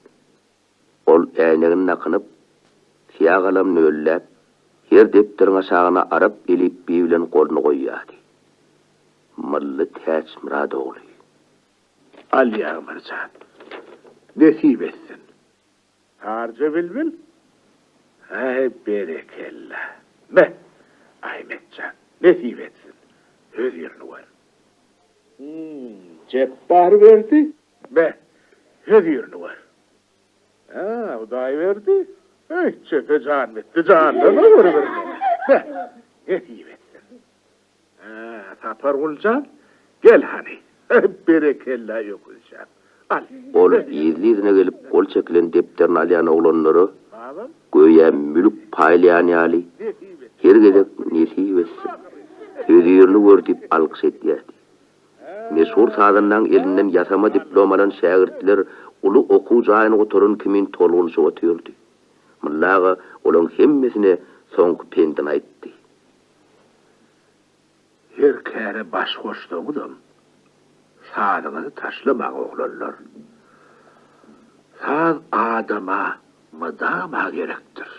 Ol äýnegini nakynıp, siyagalam nöllep, her depteriň aşagyna arap elip bilen golunu goýýardy. Mylly täç Murad ogly. Alya Mircan. Nesip etsin. Harca bilbil. Ay berekella. Me. Ahmetcan. Nesip etsin. Öz yerini var. Cebbar verdi. Me. Öz yerini var. Ha, uday verdi. Ay, çöpe can bitti. Candan olur verdi. Me. Nesip etsin. Ha, tapar Gulcan. Gel hani. Berekella yokulcan. Al. Ol izli-izine gelip gol çekilen depterini alýan oglanlary Tamam. göýe mülk paýlaýan ýaly. Her gedek nesip etsin. Öýürlü gördüp alkyş etýärdi. Meşhur sadandan elinden yasama diplomalan şägirtler uly okuw jaýyna oturan kimin tolgunşy otyrdy. Mullaga olaň hemmesine soňky pendin aýtdy. Her kere baş koştuğudan sağlığını taşlamak oglanlar. Sağ adama mıdama gerektir.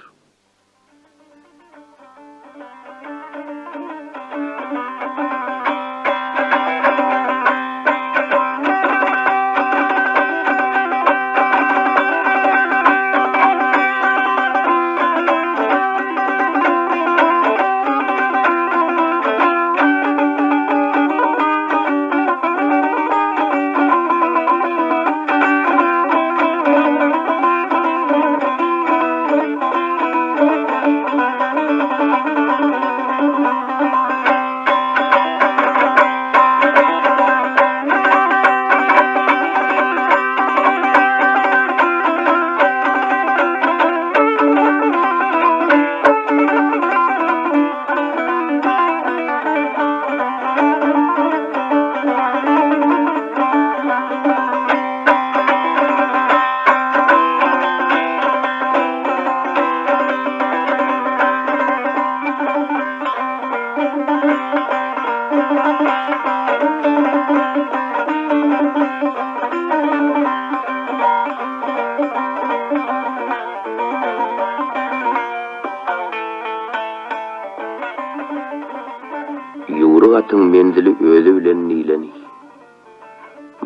Ýuwry gatyň mendili özü bilen niýleni.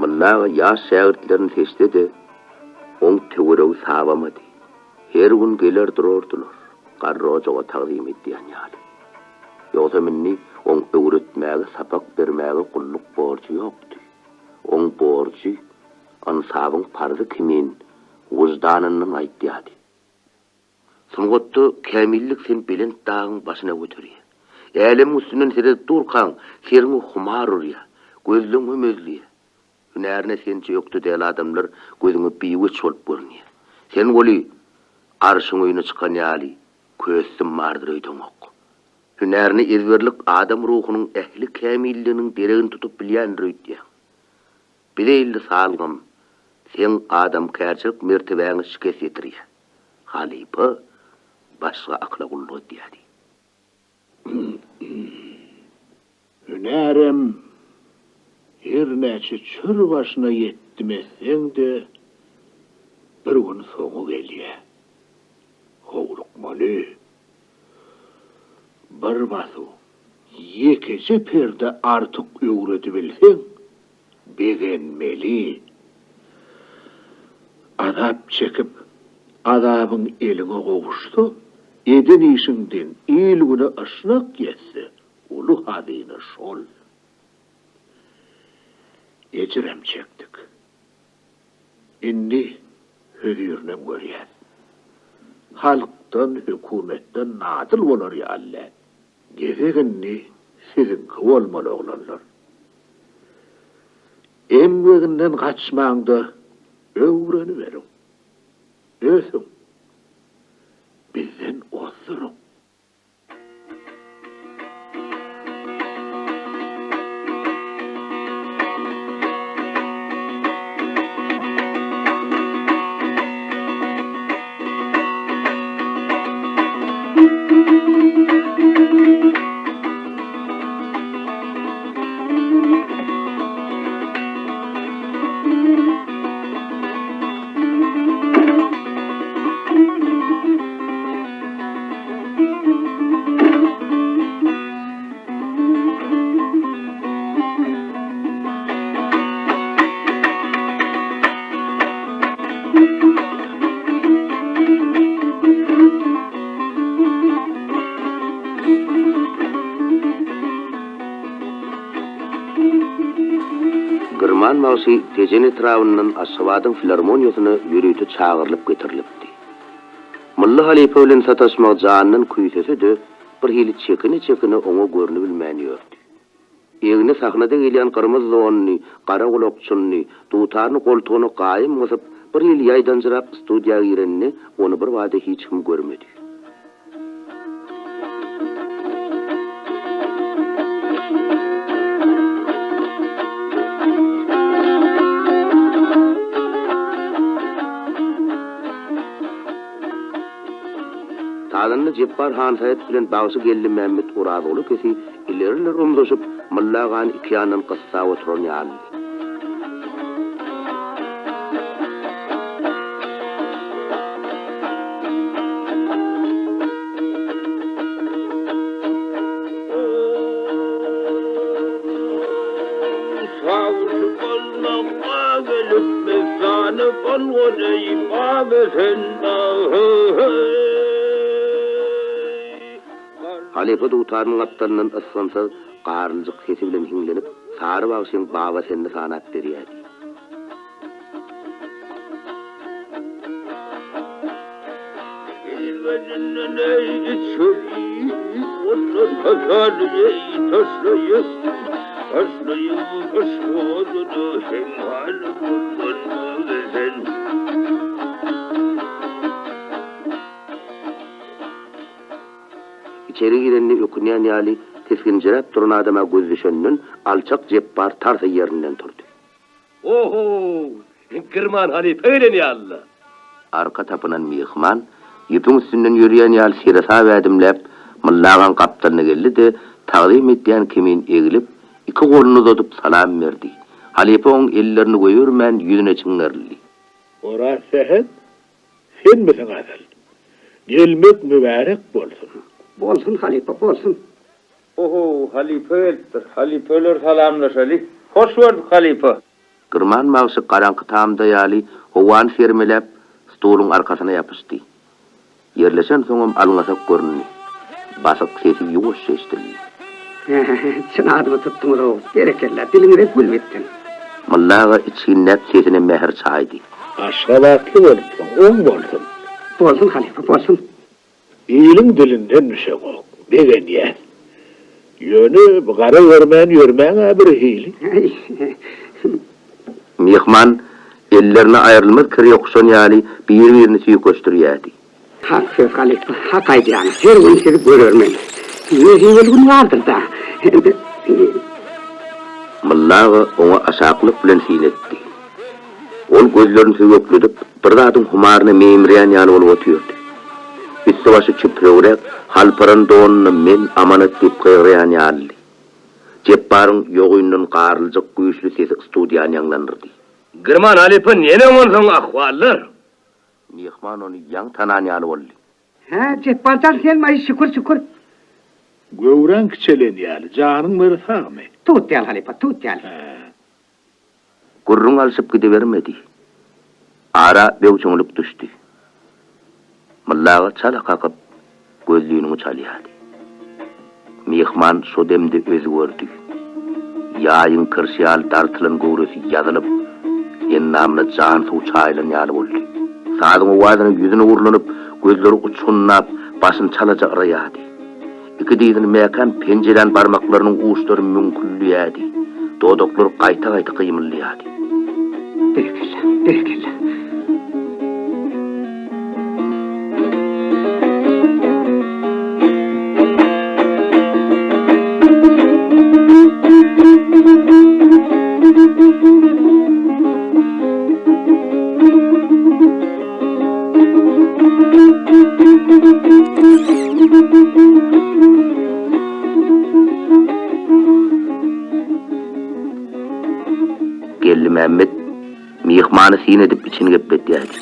Mullaga ýaş şägirtlerini seçdi de, oň töweregi sabamady. Her gün geler dururdular. Garrojaga taqdim etdiýän ýaly. Ýogsa minni oň öwretmäge, sapak bermäge gulluk borçy ýokdy. Oň borçy ansabyň pardy kimin wyjdanynyň aýtdyýady. Soňgotda kämillik sen bilen dağın başına götürýär. Elem üstünden sere durkan, serini humarurya, gözlüğünü mözlüye. Hünärine sençe yoktu deyil adamlar gözüňe biýüç bolup görünýär. Sen oli arşyň öýüne çykan ýaly, köýsüm mardyr öýdeňok. Hünärine ezberlik adam ruhunyň ähli kämilliginiň deregini tutup bilýän öýdýär. Bileýildi salgym, sen adam kärçek mertebäňi şikes etirýär. Halipa başga akla gulluq diýär. Hünärem her näçe çür başına yetdimeseň de bir gün soňu gelýär. Howlukmaly. Bir basu ýekece perde artyk öwredi bilseň, begenmeli. Adap çekip adabyň eline gowuşdy. Eden işinden ilgüne aşnak yetse, ulu hadine şol. Ecrem çektik. Inni hüdürnem görýär. Halktan, hükümetten nadıl bolar ya Allah. Gereginni sizinki bolmaly oglanlar. Emmeginden kaçmaňda öwreni berin. Ösün. Bizden osurun. Gürman Mausi tejen etrafından Aşgabat'ın filarmoniyasına yürütü çağırılıp getirilipdi. Mulla Halipe bilen sataşmak janynyn küýsesi de bir hili çekini oňa görünü bilmänýördi. Egine sahnada gelýän gyrmyz zonny, gara gulakçyny, tutarny goltugyny gaýym gysyp bir hili ýaýdan jyrap studiýaga girenini onu bir wada hiç kim görmedi. Tadanny Jeppar Han Saýet bilen bagsy geldi Mehmet Uradoğlu kesi ilerler umdaşyp Mulla Gan iki ýandan gyssa oturan ýaly. Halipe tutarnyň atlaryndan ıslansa garlyjyk sesi bilen hiňlenip sary bagsyň baba sende sanat berýärdi. İçeri girenini ökünýän ýaly teskinjirap duran adama göz düşeninin alçak Jeppar tarsa ýerinden turdy. Oho, Gürman Halipe ölen ýaly. Arka tapınan mihman, ýüpüň üstünden ýürýän ýaly sirasa wädimläp, Mullagan kaptanyna geldi de tagdym etýän kimin egilip, iki goluny uzatyp salam berdi. Halipe oň ellerini goýurmän ýüzüne çiňerli. Ora sehet, sen misin azal? Gelmek mübarek bolsun. Bolsun Halipe, bolsun. Oho, Halipe'dir. Halipe'ler salamlaşaly. Hoş gördük Halipe. Gürman Mausi garaňky tamda ýaly howan sermelep stoluň arkasyna ýapyşdy. Yerleşen soňam alňasak görünni. Basyk sesi ýuwaş eşdildi. Çynadymy tutdyňyz o. Berekella, diliňe gülmetdin. Mullaga içinden sesine mehr çaydy. Aşgabatly bolsun, oň bolsun. Bolsun Halipe, bolsun. İyiliň dilinden nüşegok, degen ýer. Ýöne gara görmän bir hili. Mihman ellerine ayrılmaz kiri yokşan ýaly bir-birini süýüp gösterýärdi. Hak söz Halipe, hak aýdýan. Her gün seni görürmen. Ýöne gün vardyr da. Mullaga oňa aşaklyk bilen sinetdi. Ol gözlerini süýüpledip bir zadyň humaryny memreýän ýaly bolup otyrdy. Üstü başı çüpröwrek, halparan doğunyny men amanat diýip gyrýan ýaly. Jepparyň ýogyndan garlyjyk güýçli sesi studiýany ýanglandyrdy. Gürman Halipe nene bolsun ahwallar? Mihman onu ýaň tanan ýaly boldy. Ha, Jeppardan gelmeyi şükür. Göwren kiçelen ýaly, janyň mersagmy? Tut ýal Halipe, tut ýal. Gurrun alşyp gidebermedi. Ara bewçuňlyk düşdi. Mullaga çala kakıp gözlüğünü çalýardy. Mihman şu demde özü gördü. Ýaýyň kırşýal dartylan gowrusy ýazylyp, ennamyna jan suw çaýlan ýaly boldy. Sadyň wazyny ýüzüne urlanyp, gözleri uçunnap, başyny çalaja ýaýdy. Iki diýdin mekan penjeren barmaklarynyň uçlary müňkünlýärdi. Dodoklar gaýta-gaýta gymylýardy. Berekella. Geldi Mehmet, mihmanı sinedip içini gepetýärdi.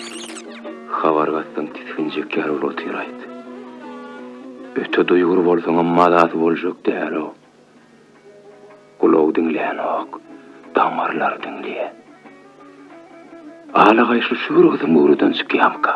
Habargatdan tiskinjek ýar bolup oturaýdy. Öte duýgur bolsaň madat boljak däl o. Kulak dinleýän ok, damarlar dinleýän. Ala gaýşy şuurugdy murudan çykýamka.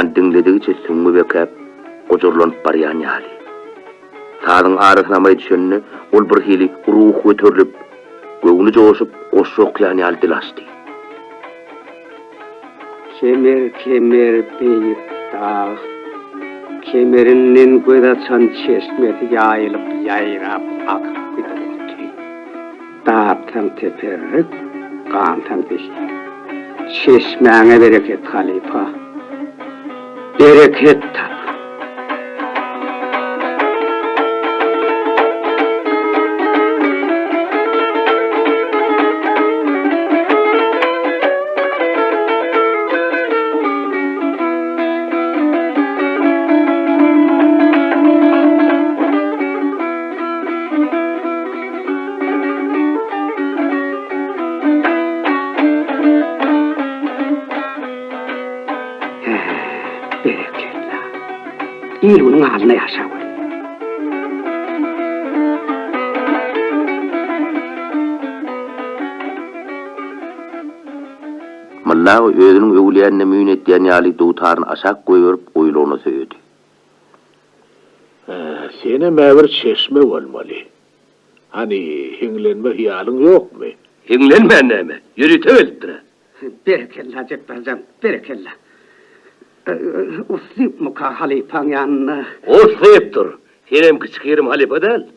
Aman dinlediği sümmü bekep, gocurlanıp baryan yali. Sağdın arasına may düşenini, ol bir hili ruh götürülüp, göğünü coşup, oşuk yani yali dilaştı. Kemer beyip dağ, kemerinden gödaçan çeşmeti yayılıp yayrap akıp gidiyordu. Dağıptan teperrik, kantan beşti. Çeşmeğine bereket halifa, bereket tap. İlunun haline yaşa var. Mallağı özünün öwliýänine müýün etdiýän ýaly dowtaryny aşak goýup oýlany söýdi. Sene mäbir çeşme bolmaly. Hani hiňlenme hiýalyň ýokmy? Hiňlenmän näme? Ýürüte öldüre. Berekella Cekbercan, berekella. Usip muka halipan yanına. O sebepdir. Senem kiçikirim halifa del.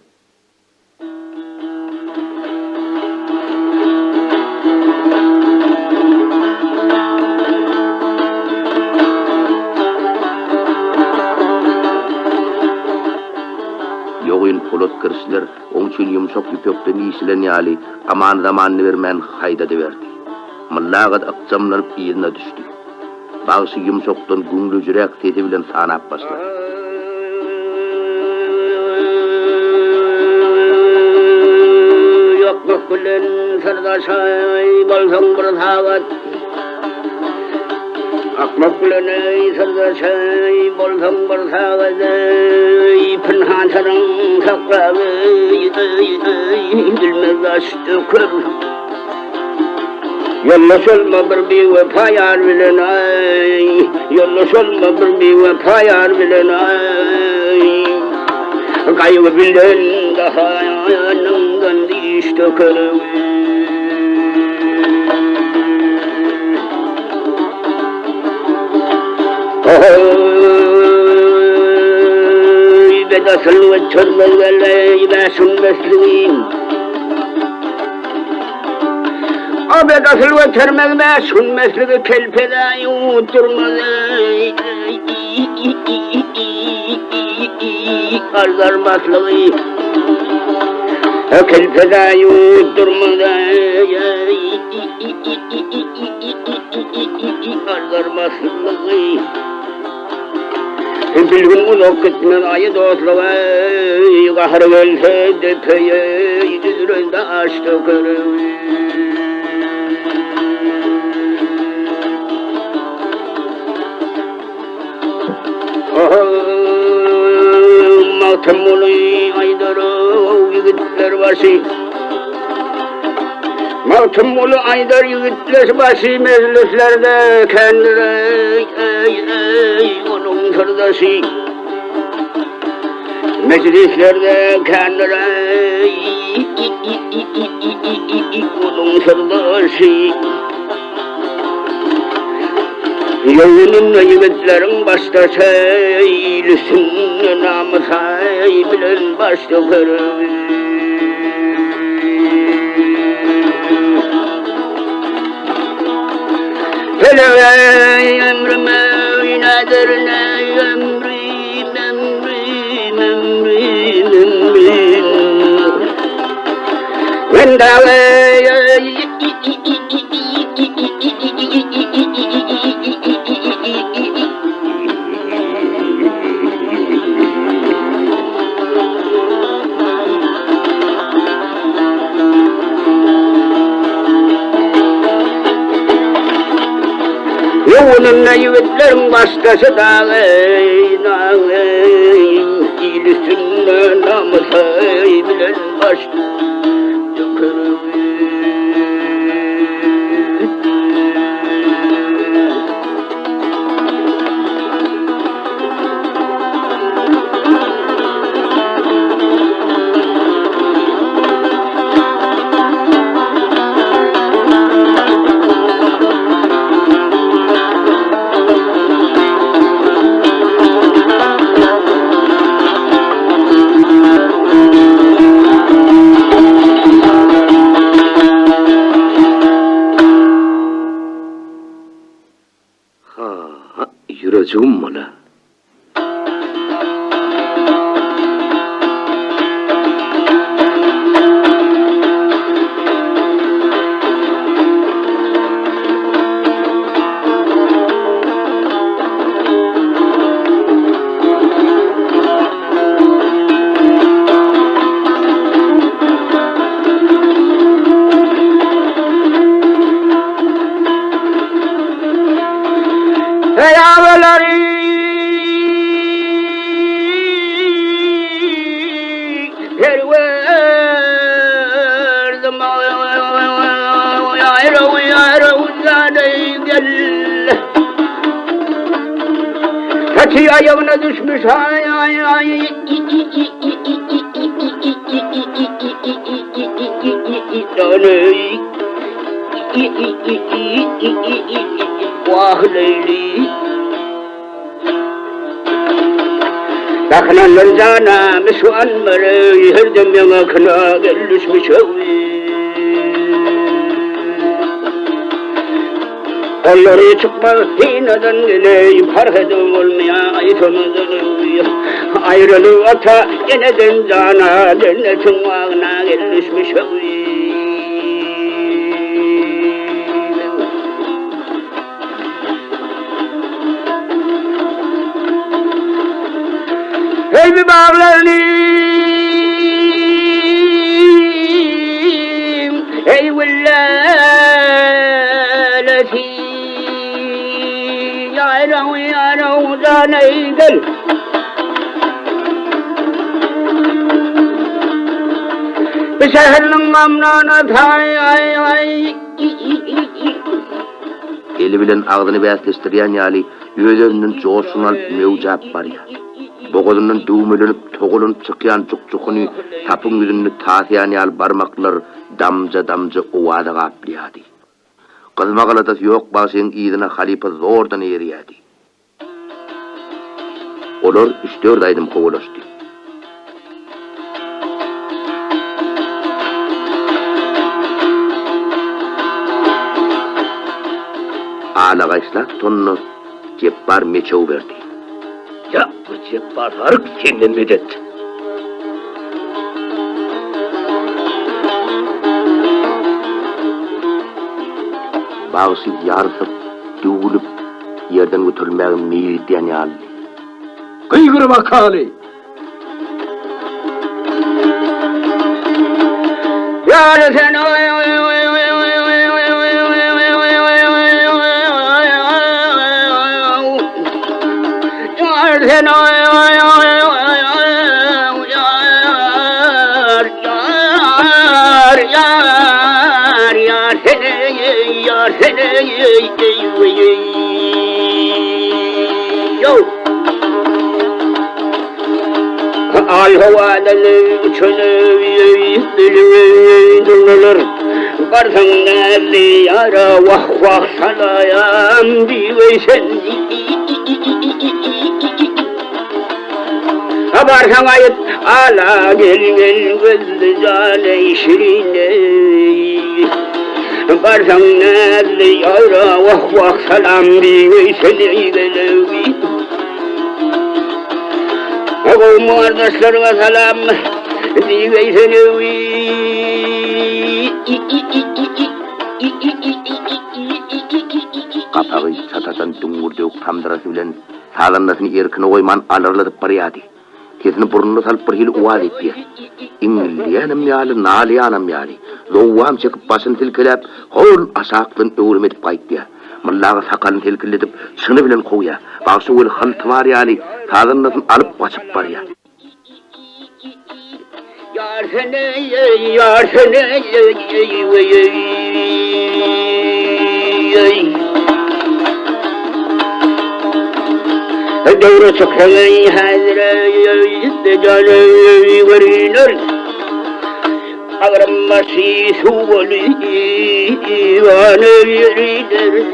Ýogyn polat kirişler, oň üçin ýumşak ýüpekden ýyşilen ýaly aman zamanny bermän haýda berdi. Mallagat akçamlanyp ýerine düşdi. Bagyşy ýumşakdan güňlü jürek sesi bilen sanap başlady. Ýokmak bilen sardaşay bolsaň bir tagat. Akmak bilen sardaşay bolsaň bir tagat. Pinhan sarıň saklaby dilmez açdy kör. Yollaşılma bir bewefa yar bilen ay, yollaşılma bir bewefa yar bilen ay. Gaýby bilen daha yanından diş tökelim. Bedasıl ve çörmezlerle ibaşın besliğin. Bedasıl ve çörmezme şunmesligi kelpede yuturmalı. Arzarmaslığı kelpede yuturmalı. Arzarmaslığı bilgin uzak gitmen ayı dostluğa. Gahr gelse depeye üzründe açtı kırığı. Maltımlı aydarı yigitler başı. Maltımlı aydar yigitler başı meclislerde kendileri onun sırdaşı. Meclislerde kendileri onun sırdaşı. Yolunun yigitlerin başta seylisin, namı sahibilen başta kırır. Hele emrime nedir ne emrim, emrim, emrim, emrim. Ben de yolunun yigitlerin başkası dağın, iyilisin namı sahibilen başta kırır. Saçı ayağına düşmüş ay ay ay. Vah Leyli. Yakınanlar cana müsvan mırı, her dem yakına gelişmiş avi. Kolları çıkmaz dinadan geleyim, fark edin olmaya ayıtımızın ayrılığı ata yeniden cana, cennetin vağına gelişmiş avi. Hey bir bağlanayım, ey villaleti, yarav zaney gel. Bir şehrin amnana tay ay ay. Eli bilen ağzını bäsleşdirýän ýaly ýöleriniň joşuny alyp mewjap barýar. Boğazından düğümlenip toğulunup çıkyan çukçukunu tapın yüzünü tasıyan ýaly barmaklar damja owada gaplýady. Kızmagalatası yok başyň ýygyna halipa zordan erýädi. Olar 3-4 aýdym kowalaşdy. Alagayslar tonnu Ceppar meçew berdi. Ya bu Ceppar harık senden medet. Bağısı yarısıp, düğülüp, yerden götürülmeğin meyil diyen ýaly. Kıygırı bakali. Yar sen oy sen yar seni yo ay havaları uçulur barsanlarlı yara vah vah salayan diveysen Barsan ayıp ala gel gözlü zâle şirine Barsan nerede yara vah vah salam diveysen gelevi Ağım kardeşlerime salam diveysen Kapağı çatadan dungurduk tamdırası bilen sağlanmasını erkine koyman alarladıp barıyadi. Kesini burnunu salıp bir hil uvad etdi. İngilliyanam ýaly, nalyanam ýaly. Zowwam çekip başyny tilkelep, hol aşakdan öwrüm etip gaýtdy. Mullaga sakalyny tilkeletip, çyny bilen kowya. Bagsy wel halty bar ýaly, taýdandan alyp gaçyp barýar. Yar seni Döwre çökreği hazire yüzde görünür Ağrıması suvali vanı yeridir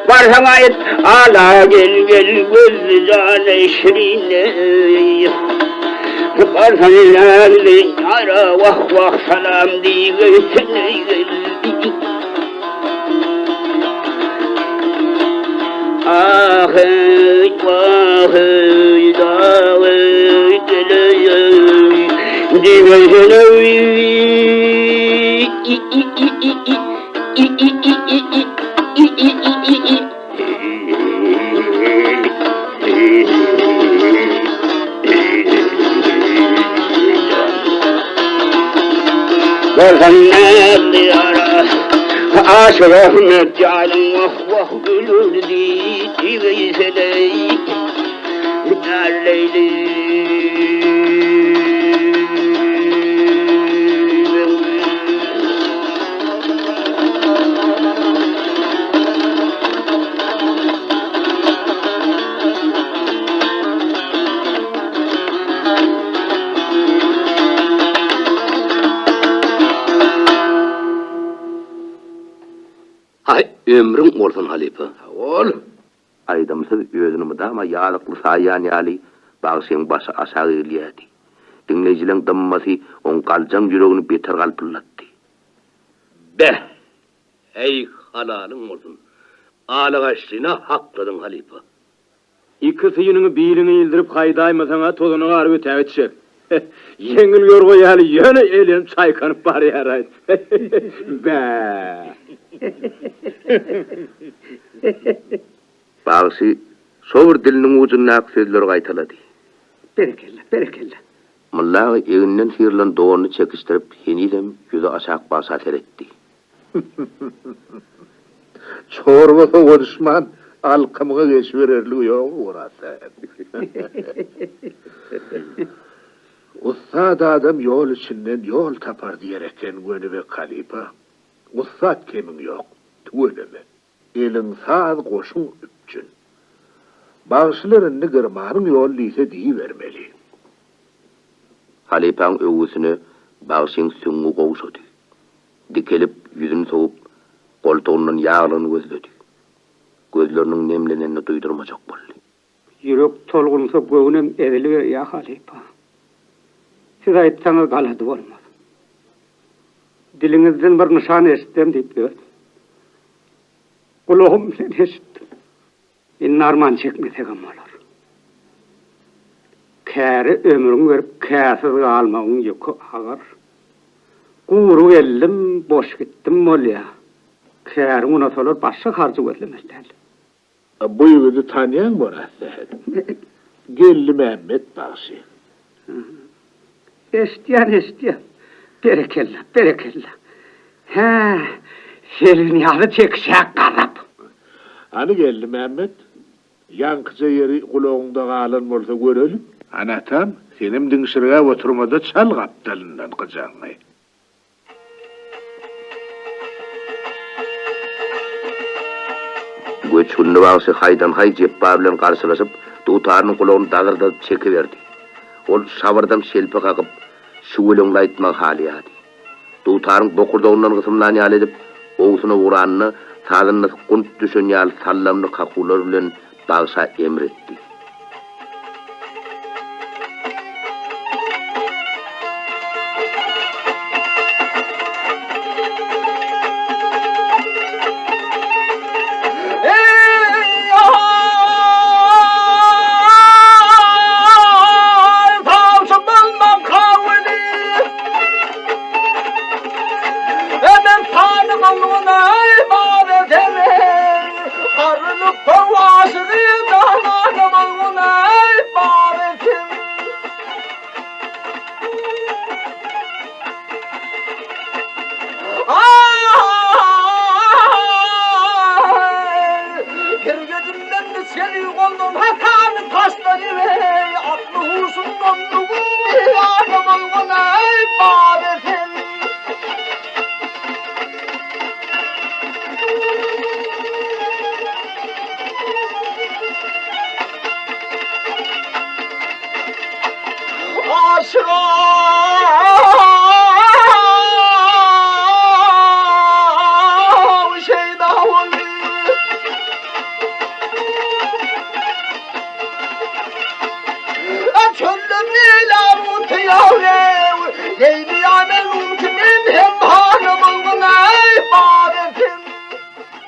Varsan ayet ala gel gözlü zâle şirine Varsan ilerli yara vah vah salam diveysen Ah hey vah hey da hey dele diveysen Varsan nerede yara Aşrahmet canım vah vah gülürdü Diveyseley Leyli Ömrüň bolsun halipa. Ol. Aydamsız özünü da ama yağlıklı sayan yali bağışın başı aşağı iliyadi. Dinleyicilerin damması on kalcan yüreğini beter kalpıllattı. Be! Ey halalın olsun. Ağlagaşlığına hakladın halipa. İkisi yününü birini ildirip kaydaymasana tozunu ağrı öte etşek. Yengil yorgu yali yöne elin çaykanıp bari yaraydı. Be! Bağışı sovur dilinin ucundan sözleri kaytaladı. Berekella. Mullağı evinden sıyırılan doğunu çekiştirip yenilem yüzü aşağı basa teretti. Çorba konuşman alkımıga geçivererliği yok orası. Ustad adam yol içinden yol tapar diyerekten gönübe kalipa. Ustad kemin yok, tüöneme. Elin sağ koşun üpçün. Bağışlarını gırmarın yol lise deyivermeli. Halipan övgüsünü bağışın süngü kovuşudu. Dikelip yüzünü soğup koltuğunun yağlarını gözledi. Gözlerinin nemleneni duydurmacak bolly. Yürek tolgunsa göğünem eveliver ya halipa. Siz aytsanız galadı olmaz. Dilinizden bir nişan esittim deyip gördüm. Kulağım bilen esittim. İnnarman çekmesek amalar. Kâri ömrün verip kâsiz kalmağın yükü ağır. Kuğru geldim, boş gittim molya. Kâri unatılar başka harcı gözlemezler. Bu yüzü tanıyan burası. Gelli Mehmet Bağışı. Estiyan. Berekella. He, selin yağı çekşek karap. Hani geldi Mehmet? Yankıca yeri kulağında kalın olsa görelim. Anatam, senin dinşirge oturmada çal kaptalından kıcanlı. Göçünlü bağışı haydan hay ceppa bilen karşılaşıp tutarının kulağını dağırda çekiverdi. Ol şavardan şelpe kakıp şuvelonla aytmak hali yadi. Tutarın bokurdağından kısımdan yal edip oğusuna vuranını sağlığına kunt düşün yal sallamını kakular bilen bağışa emretti.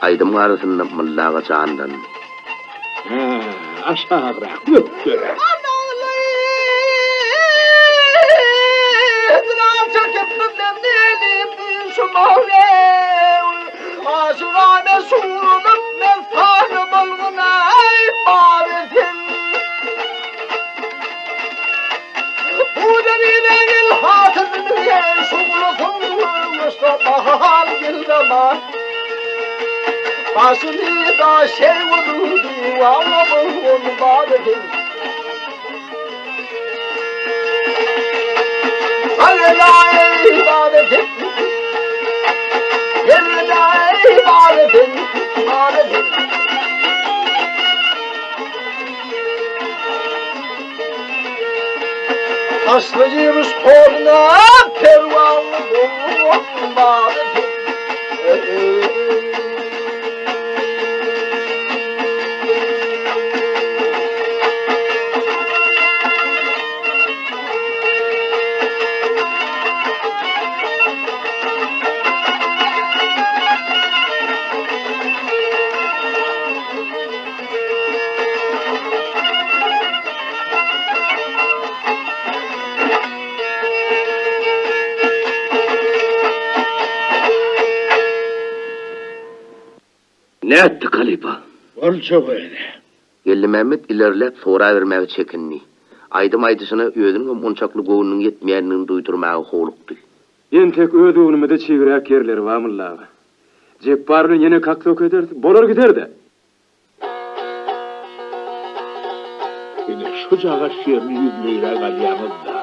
Aydım arasında mıllağa çağından. Aşağı bırak, göre. Başını da şey vurdu, Allah'ım onu bağladım. Allah'a ibadetim, Allah'a ibadetim, ibadetim. Aslıcıymış koluna pervanlı bu ibadetim. Nätti Halipa? Olça böyle. Gelli Mehmet ilerlep sonra vermäge çekinni. Aydym aydysyna özüniň hem onçakly gowunyň yetmeýändigini duýdurmagy howlukdy. En tek ödüğünümde çiğirek yerleri var mıllağı. Cepparlı yine kaktok ederdi, bolar giderdi. Yine şu cağa şiirini yüzlüyle galyanız da.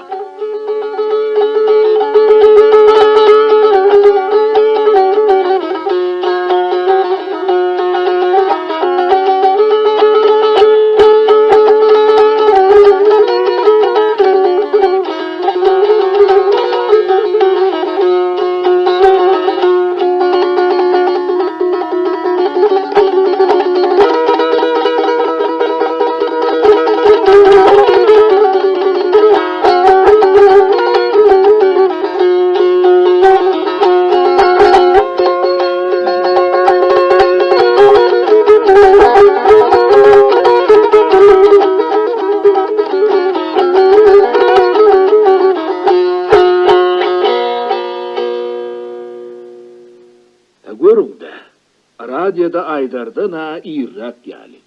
Görün de, radyoda Aydar'dan ha irrak yani.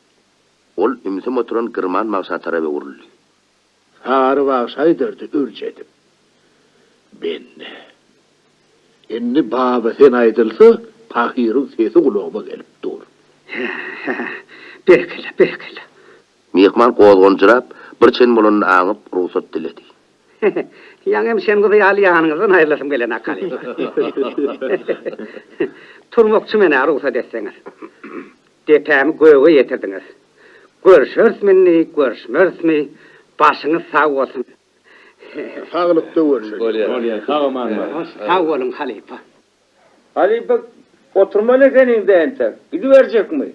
Ol ümsem oturan gırman maqsat tarabe uruldy. Harı varsa Aydar'dı ölçedim. Ben Enni baba sen aydılsa, Tahir'in sesi kulağıma gelip dur. Berkele. Mehman gozgonjyrap bir çen bolanyny aňyp ruhsat diledi. Yaňem sen gibi ýalyanyňyzdan aýrylasym gelen akali. Turmokçy meni ruhsat etseňiz. Depämi göwe ýetirdiňiz. Görüşmersmi, başyňyz sag bolsun. Sağlıkta görüşürüz. Sag bolun Halipa. Halipa oturmalı senin de enter. Gidiverecek mi?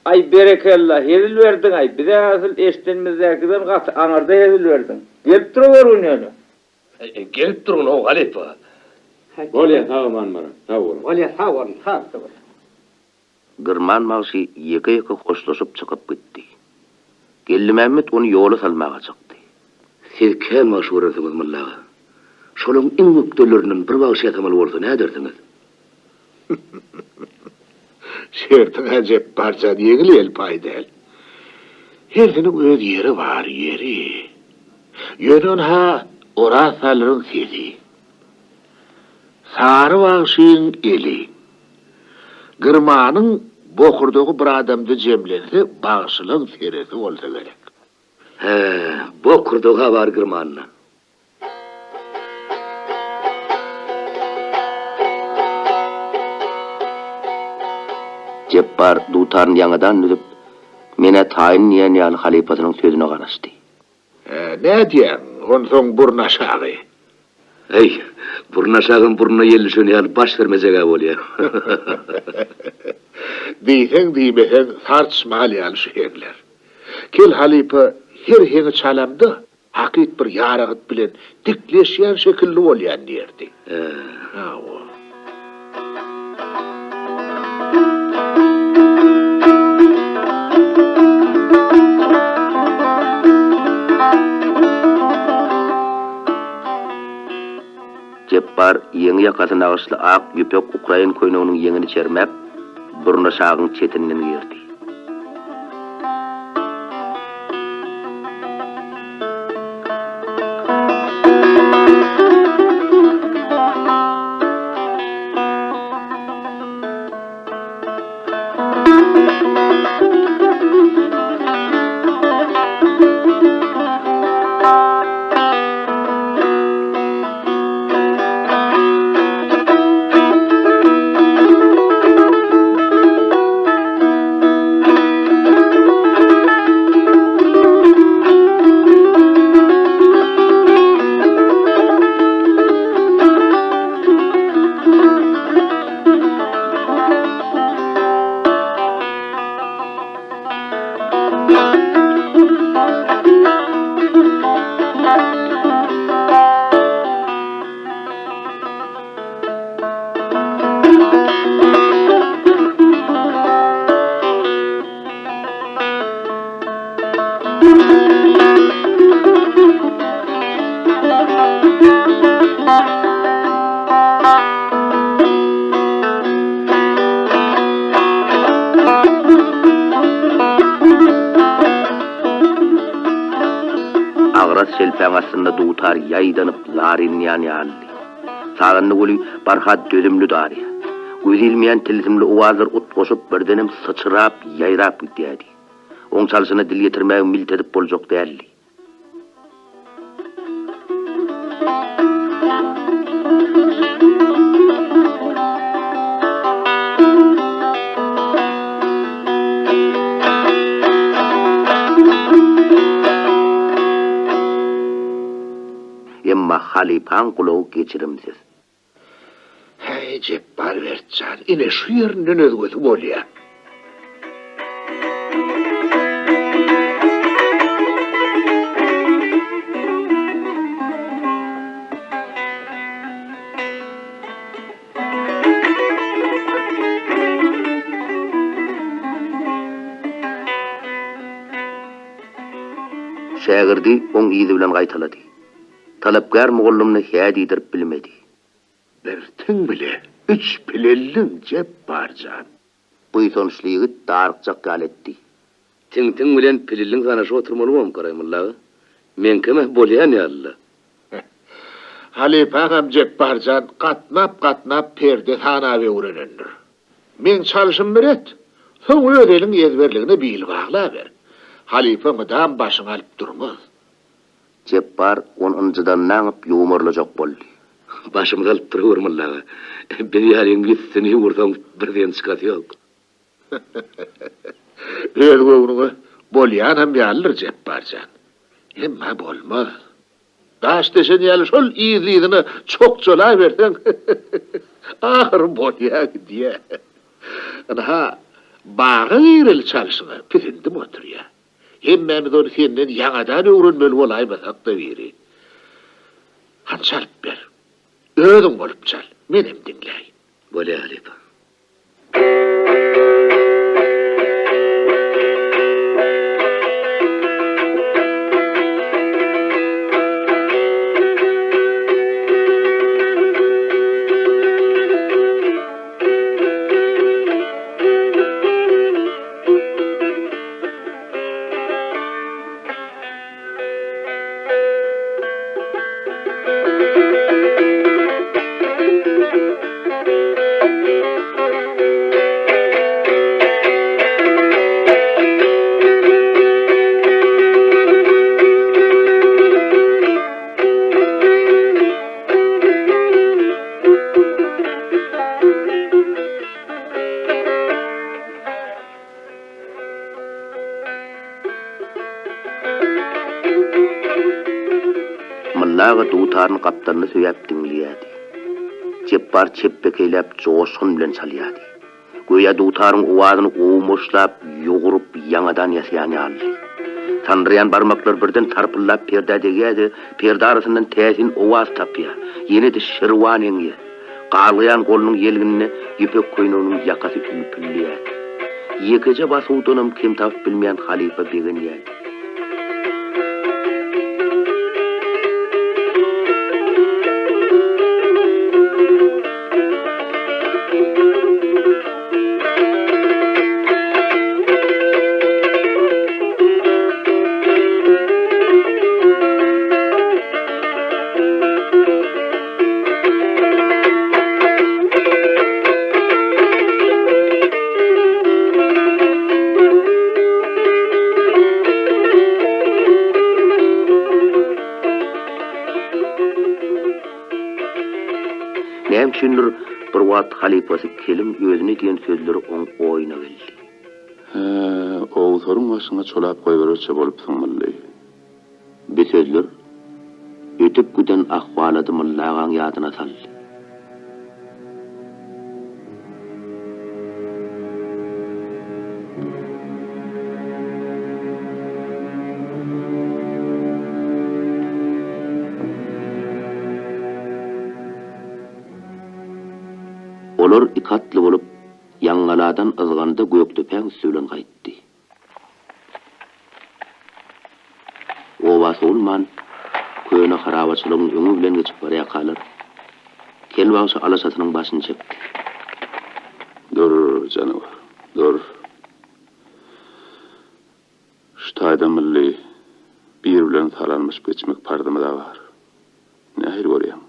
Ay berekallah, heril verdin ay. Bir de asıl eştenimizdekiden kat anarda heril verdin. Gelip duruver oynuyordu. Gelip durun o Halipa. Bolya tağman mara. Tağır. Olya sag bolun. Gırman mağşı ýeke hoşlaşyp çykyp gitdi. Gelli Mehmet onu ýola salmaga çykdy. Siz kim maşwarasyňyz mullaga? Şolaň iň mükdelleriniň bir bagşy ýatamal bolsa näderdiňiz? Şertin acep parça diýeli el paýdal. Heriniň öz ýeri var, ýeri. Ýönen ha orasalyň sesi. Sary bagşyň eli. Gırmanyň bokurdagy bir adamdy jemlense, bagşylyň seresi bolsa gerek. Bokurdaga bar gırmanyna. Ceppar dutaryn ýangydan nüdip mene taýyn ýan ýaly halipasynyň sözüne garaşdy. Ne diýen? Onsoň burun aşağı. Ey, burun aşağın burnuna ýelişen ýaly baş vermejege bolýar. Diýsen diýmesen tartışmaly ýaly şeýler. Kel halipa her heni çalamdy. Hakyt bir ýaragyt bilen dikleşýän şekilli bolýan diýerdi. Ceppar ýeňi ýakasyna agyşly ak ýöpek Ukrain köýneginiň ýeňini çermep, burun aşagyň çetinden girdi. Ağras şelpen aslında duutar yaydanıp larin yani alli. Sağınlı gülü barhat dözümlü darıya. Gözilmeyen tilsimli uvazır ut koşup birdenim sıçırap, yayrap gittiyadi. Oň çalşyna dil getirmäge milt edip boljak däldi. Emma Halipan kulağı geçirimsiz. Hey Ceppar Vertcan, ine şu yerinden özgötüp bolýar. Şägirdi oň ýyzy bilen gaýtalady. Talapkar mugallimni hädi dirip bilmedi. Bertin bile, üç pilellin Cepparjan. Bu sonuçlygy darykjak galetdi. Tiň bilen pilillin sanaşy oturmaly bolm garaýmyllagy. Men kime bolýan ýaly. Halipagam Cepparjan katnap perde hanawe öwrenendir. Men çalşym beret. Soň ödeliň ýezberligine bil bagla ber. Halipa mıdan başını alıp durmaz. Ceppar on ıncıdan nağıp yoğumurlacak boldy. Başımı alıp dururmallaga. Bir ýalyň gitsini ursaň birden çykasy ýok. Öwrüňe bolýan hem ýalyr Cepparjan. Emma bolmaz. Daş desen ýaly şol ýyzyny çokçola bersen. Ahir bolýar diýe. Ana bagy ýeril çalşyna pirindim oturýar. Hemmemiz onu senden ýanadan öwrenmeli bolaýmasak da beri. Han çalyp ber. Özüň bolup çal. Menem dinläýin. Bolýar Halipa. Mallaga duutarın kaptanını söýäp dinleýärdi. Ceppar çeppekeýläp joşun bilen çalýardy. Goýa duutarın owazyny oňmoşlap, ýogurup ýanadan ýasaýan ýaly. Tanrıyan barmaklar birden tarpyllap perde degýärdi, perde arasyndan täsin owaz tapýar. Ýene-de şirwan eňi. Galgyan golunyň ýelginine ýepek koýnunyň ýakasy ülpüllýärdi. Ýekece basuwdunam kim tapyp bilmeýän Halipa begen ýerdi. Näçindir bir wagt Halipasy kelim özüne diýen sözleri oň oýuna geldi. Oğuzların başına çolap koyvererçe bolup soňmaly. Bu sözler ötüp giden ahwalaty mullagan ýadyna saldy. Olar ikatly bolup ýaňaladan ızganda gökdepäň üstünden gaýtdy. Owa solman köne harawaçylygyň öňü bilen geçip barýar kalar. Kelbaşy alasatynyň başyny çekdi. Dur canavar, dur. Ştaýda milli bir bilen taranmış geçmek pardymı da var. Nähir görýän?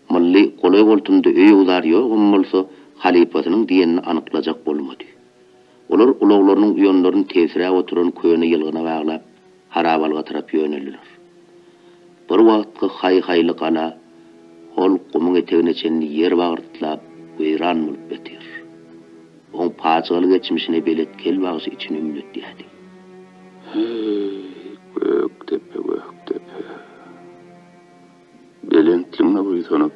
Malli kolay boltunda öýe ular ýok, bolsa halipasynyň diýenini anyklajak bolmady. Olar ulaglarynyň ýönlerini tesirä oturan köýüne ýylgyna baglap, harabalga tarap ýöneldiler. Bir wagtky hay-hayly gala, hol gumyň etegine çenli ýer bagyrtlap, weýran bolup beter. On paçaly geçmişine beletkel bagyş için ümmet diýdi. Göktepe. Belentliňe buýsanyp,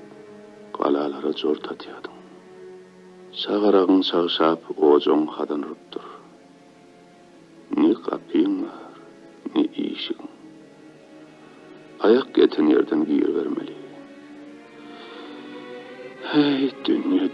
galalara jor tatýardyň. Sagaragın çağşap ojoň hadan urupdur. Ne kapyň var, ne işiň. Ayak geten yerden giyir vermeli. Hey dünya.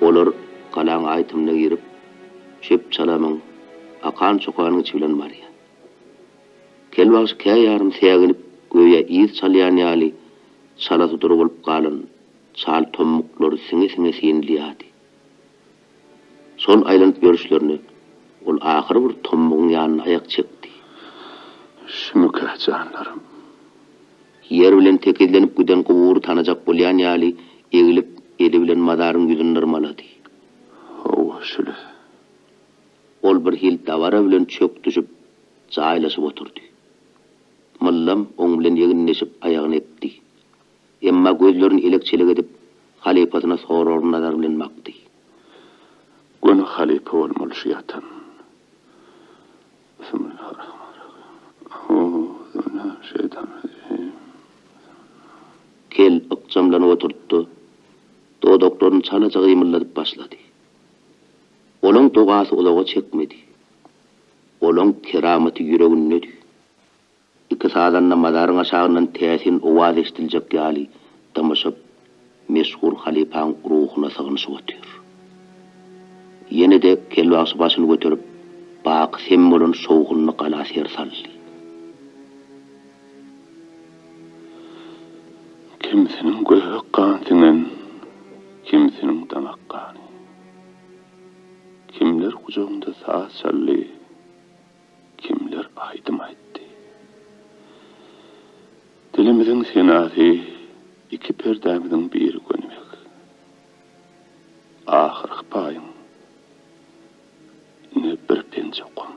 Olar kalaň aýtymyna girip, şep çalamyň, akan çokanyň çilen barýa. Kelbaş käy ýarym sägilip, göýe ýyz çalýan ýaly, çala tuturyp bolup galan, çal tommuklar siňe sinliýärdi. Sol aýlanyp görüşlerini, ol ahyry bir tommugyň ýanyna ayak çekdi. Şümüke canlarım. Yer bilen tekillenip güden gowury tanajak bolýan ýaly, egilip eli bilen madaryň ýüzüni nırmalady. Owa şule. Ol bir hil dawara bilen çök düşüp, jaýlaşyp oturdy. Mallam oň bilen ýeginleşip aýagyny etdi. Emma gözlerini elekçelik edip, halipasyna soraryn nazar bilen bakdy. Gönü halipa bolmaly şu ýatan. Bismillahirrahmanirrahim. Kel ykjamlanyp oturtdy. Do doktorun çalaja gymylladyp başlady. Olaň dogasy ulaga çekmedi. Olaň keramaty ýüreginde. İki saatdan madaryň aşagyndan täsin owaz eşitiljek ýaly tamaşap meşhur halipaň ruhyna sığynyşyp otur. Ýene de kelbaşy başyny göterip bak semmolun şowguny gala ser saldy. Kimsiniň göýek gantynyň, kimsiniň damak gany. Kimler kucağında saat sally, kimler aýdym aýtdy. Dilimiziň senasy iki perdämiziň biri gönmek. Ahyrky paýyň ne bir pençe kom.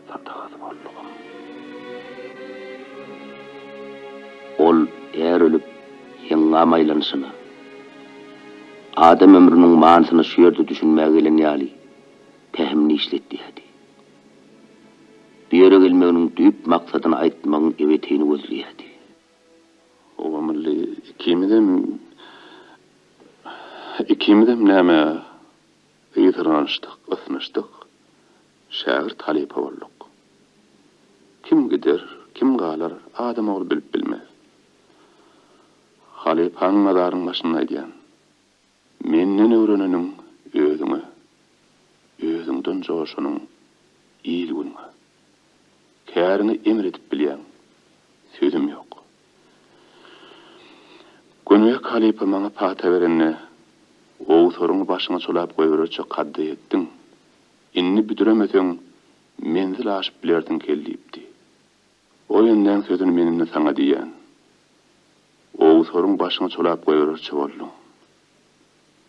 Sadagat boldum. Ol eğer ölüp ýeňe maýlanşyna, adam ömrüniň manysyny şu ýerde düşünmäge gelen ýaly tähimli işletdi hadi. Biyere gelmeginiň düýp maksadyny aýtmagyň ebetini gözleýärdi. Owa milli ikimidem näme ýytranşdyk, ysnyşdyk. Şägir halipa bolduk. Kim gider, kim galar, adam ol bilip bilmez. Halipaň madaryň başyna aýdýan. Menden öwreneniň özüňden joşanyň iýilgini. Kärini emredip bilýän. Sözüm ýok. Gönüýek halipa maňa pata berenne, o soruňy başyňa çolap goýberçe kaddy etdiň. Inni büdüremeseň, menzil aşyp bilerdiň keldipdi. O ýönden sözüni menimle saňa diýän. O soruň başyňa çolap goýberçe boldy.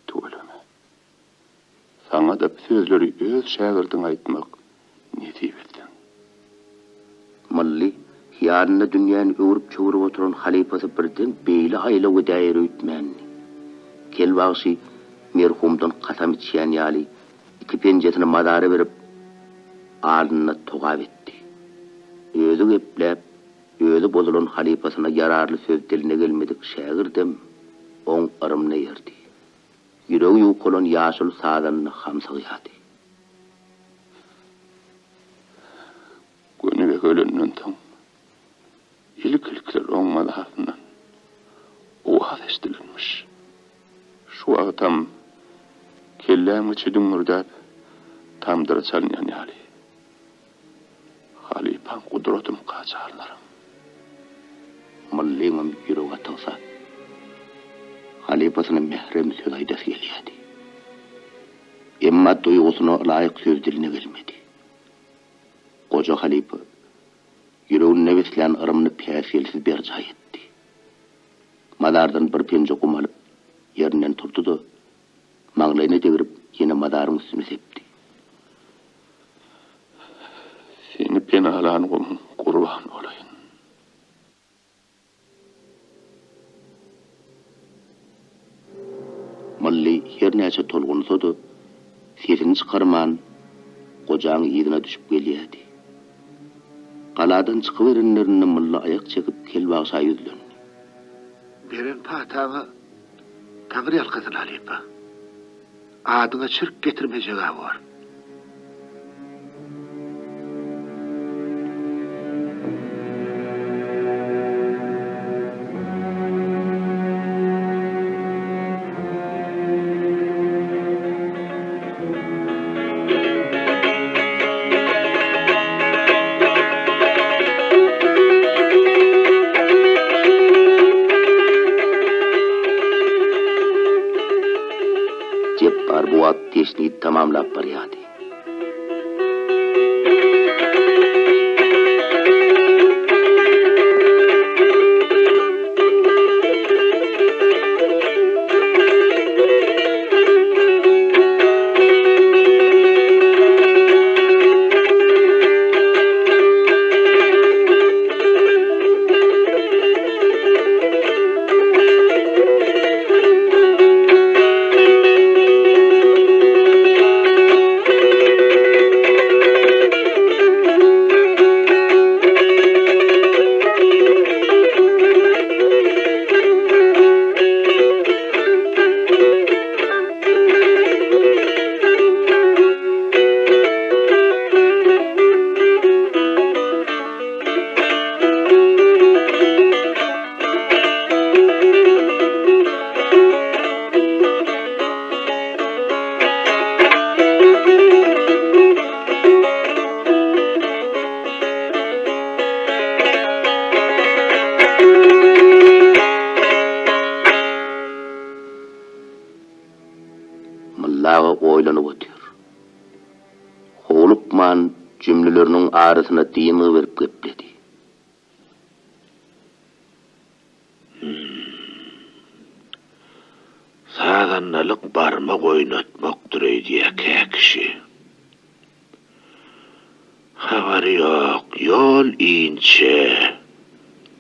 Tuğulama. Saňa da sözleri öz şägirdiň aýtmak nesip etdi. Malli ýanyna dünýäni öwrüp çöwürip oturan halipasy birden beýle aýla güdäýer öýtmänni. Kelbaşy merhumdan kasam içýän ýaly iki penjetini madary berip alnyna togap etdi. Özü gepläp, özü bozulan halipasyna yararly söz diline gelmedik şägirdem oň arymna ýerdi. Ýüregi ýukolan ýaşyl sadanyny hamsagyýardy. Gönüge ölünden tam. İlklikler olmadı hafından. O ateştilenmiş. Şu ağıtam kellämi çidin mürdap tamdırı çalınyan yali. Halifan kudrotum kaçarlarım. Malliğim yüreğe atılsa. Halifasının mehrem söz aydası geliydi. Emma duygusuna layık söz diline gelmedi. Koca halifa, yüreğin nefesleyen ırımını peyselsiz bir cay etti. Madardan bir pençe kum alıp, yerinden turdu da, mağlayını devirip yine madarın üstüne septi. Seni penalanığım kurban olayın. Malli her neyse tolgunsa da, sesini çıkarman, kocağın iyidine düşüp geliydi. Kaladan çıkıverenlerine mılla ayak çekip kelbağsa yüzlön. Beren patağı Tanrı yalkadın Halipa. Adına çırk getirmeyeceği var. Cebbar bu at teşniyet tamamlap bariyadi. Mıllağa oylanıp ötüyor. Hoğlupman cümlelerinin arasına dini verip gepledi. Sağdannalık barmak oynatmaktır diye kekişi. Havari yok, yol ince,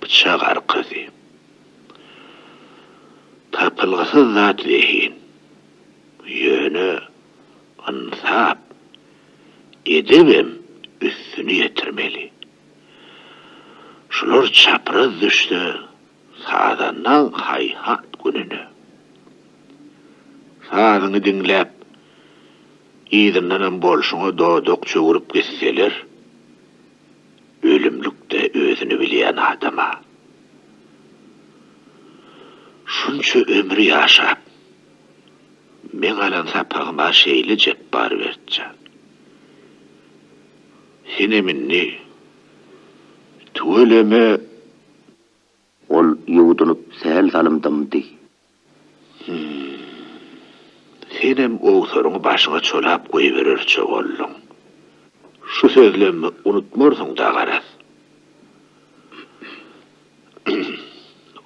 bıçak arkası. Tapılgısız zat zihin. Yönü, ansap, edebim üstünü yetirmeli. Şular çapraz düştü, sağdandan hayhat gününü. Sağdını dinlep, iğdimden bolşuna doğduk çoğurup geçseler, ölümlükte özünü bileyen adama. Şunça ömrü yaşap, men alan sapağıma şeyli cebbar vertcan. Hine minni, tuveleme, Ol yudunup sehel salımdımdı. Senem oğuzlarını başına çolap koyuverir çoğullun. Şu sözlerimi unutmursun da garaz.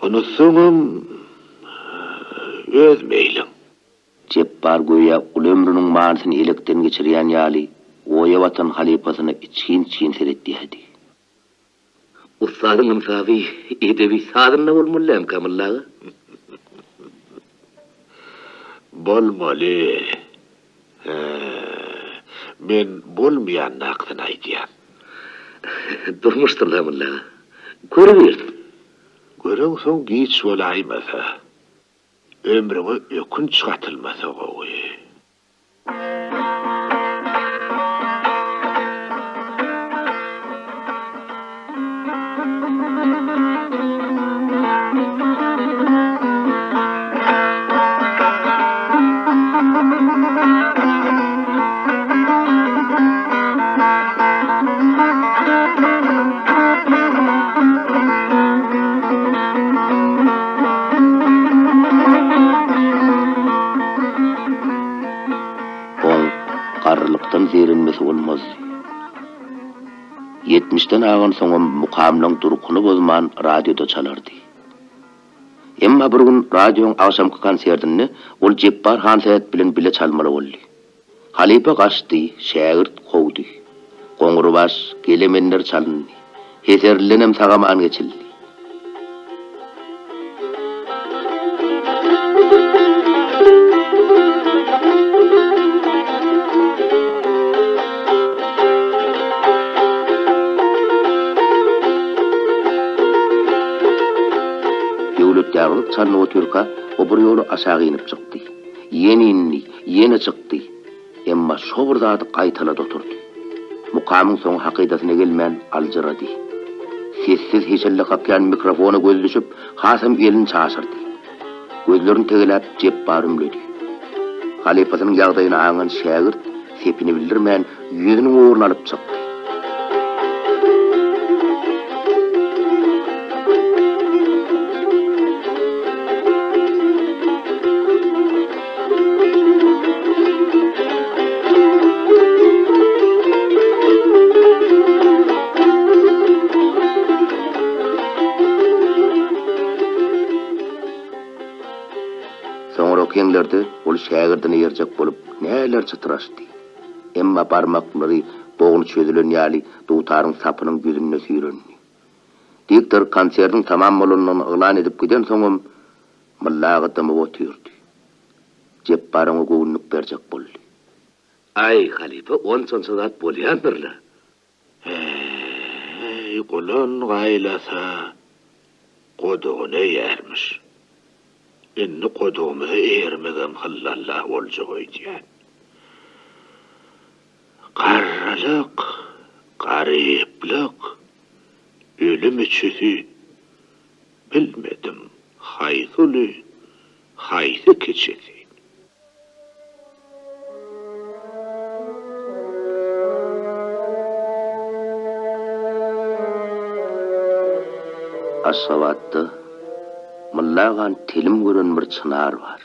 Unutsunum, öz meylin. Cebbar goya ul ömrünün manasını elekten geçiriyen yali, oya vatan halifasını için seyretti hadi. Ustadın sabi edebi sadınna olmullem kamıllağı. Bolmalı. Men bolmayan naqtın aydiyan. Durmuştur kamıllağı. Görüverdim. Görün son geç olaymasa. Ömrümü ökün çıkartılmasa goy. qarrılıktan zerinmesi olmaz. 70'ten ağın soňam mukamlaň durkuny bozman radioda çalardy. Emma bir gün radioň akşamky konsertini ol Jepbar Hansayat bilen bile çalmaly boldy. Halipa gaçdy, şägirt gowdy. Goňrubaş, gelemenler çalındy. Heterlenem sagaman geçildi. Dağılıp çanlı oturka, o bir yolu aşağı inip çıktı. Yeni inni, yeni çıktı. Emma şoburdadı qaytaladı oturdu. Mukamın son haqidatine gelmeyen alcıradı. Sessiz heçelle kapyan mikrofonu göz düşüp, Hasım elini çaşırdı. Gözlerini tegelap Jepbar ümledi. Halifasının yağdayını ağın şägirt, sepini bildirmeyen yüzünün uğrunu alıp çıktı. Kenglerde ol şägirdini yerjek bolup näler çıtıraşdy. Emma barmaklary boğunu çözülen ýaly duýtaryň sapynyň gözüne süýrendi. Diktor konsertin tamam bolanyny elan edip giden soňam mullaga tamam oturdy. Jepbaryň gowunlyk berjek boldy. Ay halipa onçon saat bolýandyrla. Kulun gaýlasa godugyny ýermiş. Inni koduğumuzu eğirmeden hallallah olacak oydiyan. Qarralık, gariplik, ölüm içisi, bilmedim, haythulu, haythu keçedi. Aşgabatda mullagan telim görün bir çınar var.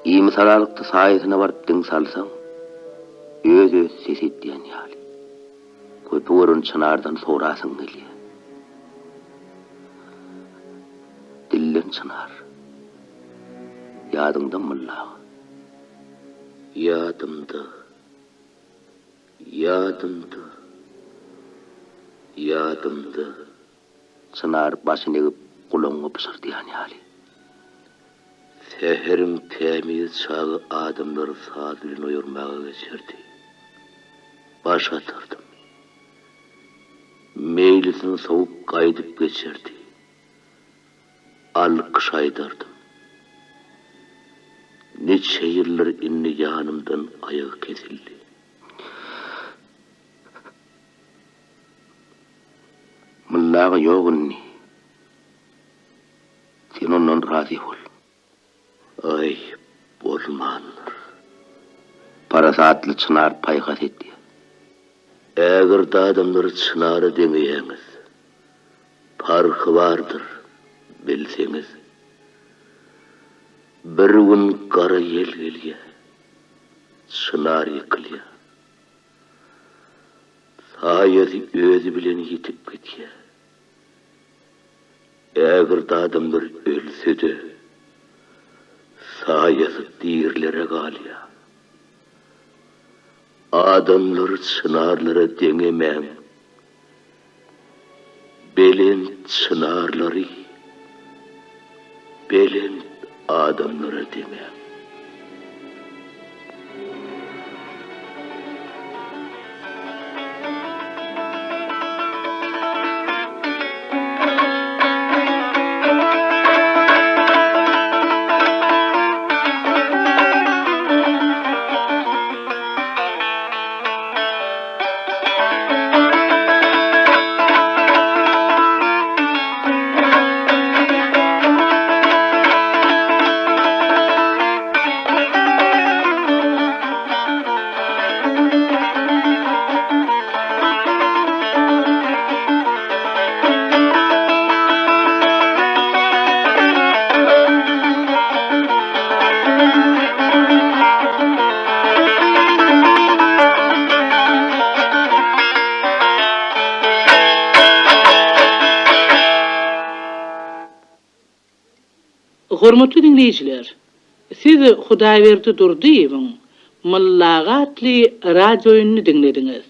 İyi misalalıkta sayesine varıp din salsan, öz ses etdiyen ýaly. Köpü görün çınardan sorasın gelýär. Dillen çınar. Ýadymda mullaga. Ýadymda. Çınar başyny egip kulağına pısırdıyan ýaly. Seherin temiz çağı adamları sadilin oyurmağa geçirdi. Baş atırdım. Meylisini soğuk qaydıp geçirdi. Alkış aydırdım. Neçe yıllar inni yanımdan ayağı kesildi. Mullaga yogunni. Sen ondan razı ol. Ay, bolmanır. Parasatlı çınar paygas etdi. Eğer da adamları çınarı demeyeňiz, farkı vardır, bilseniz. Bir gün kara yel gelýär, çınar yıkılýar. Saýasy özü bilen yitip gitýär. Eğer da adamlar ölse de, saýasy diýerlere galýar. Adamlar çınarlara deňemem. Belen çınarları, belen adamlara demem. Hormatly dinleyiciler, siz Hudaýberdi Durdyýewiň Mullagatly radioýuny dinlediniz.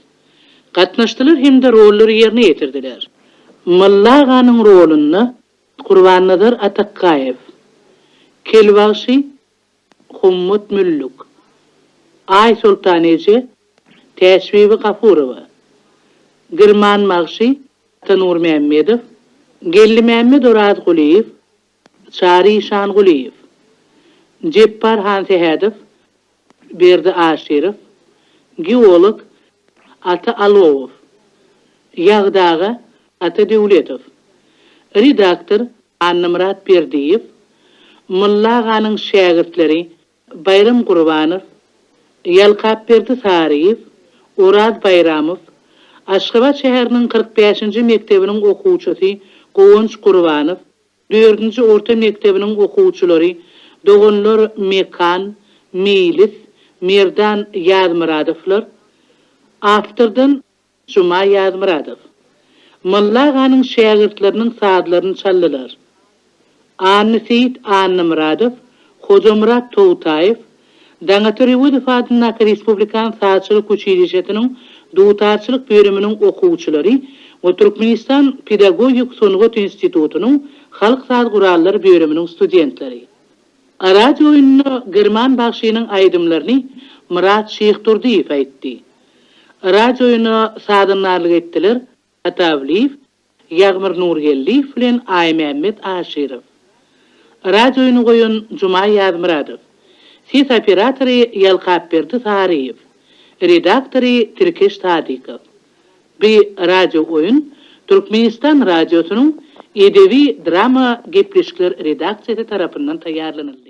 Gatnaşdylar hem de rollary ýerine ýetirdiler. Mullaganyň roluny Gurbannazyr Atakkaýew, Kelbaşy Hummut Müllük, Ay Sultanyjy Täşwibi Gafurowa, Girman Magşy Tanur Mämmedow, Gelli Mämmed Orad Guliýew, Çary Şan Guliýew, Jeppar Hansehadow, Berdi Aşerow, geolog Ata Alow, Ýagdaga Ata Dewletow, redaktor Annamrat Berdiýew, Mullaganyň şägirdleri Bayram Gurbanow, Yalkap Berdi Saryýew, Orad Bayramow, Aşgabat şäheriniň 45-nji mektebiniň okuwçysy Gowunç Gurbanow, 4-nji orta mektebiniň okuwçylary Dogonlar Mekan, Milis, Merdan Ýazmuradowlar, awtordan Juma Ýazmuradow. Mullaganyň şägirdleriniň saatlaryny çaldylar. Annesit Annamuradow, Hojamrat Towtaýew, Daňatyrywy Fadynak Respublikan Saatçylyk Uçilişetiniň dutarçylyk bölüminiň okuwçylary we Türkmenistan Pedagogik Songat Institutunyň Halk saat gurallary bölüminiň studentleri. Radioýuny German Bagşynyň aýdymlaryny Murat Şeýh Durdyýew aýtdy. Radioýuny sadynarlyk etdiler Atawliýew, Ýagmyr Nurgelliýew bilen Aýmammet Aşerow. Radioýuny goýan Juma Ýazmuradow. Ses operatory Yalkap Berdi Saryýew. Redaktory Tirkeş Tadikow. Bu radio oyun Türkmenistan radiosynyň edebi drama gepleşikler redaksiyasi tarapyndan taýýarlanyldy.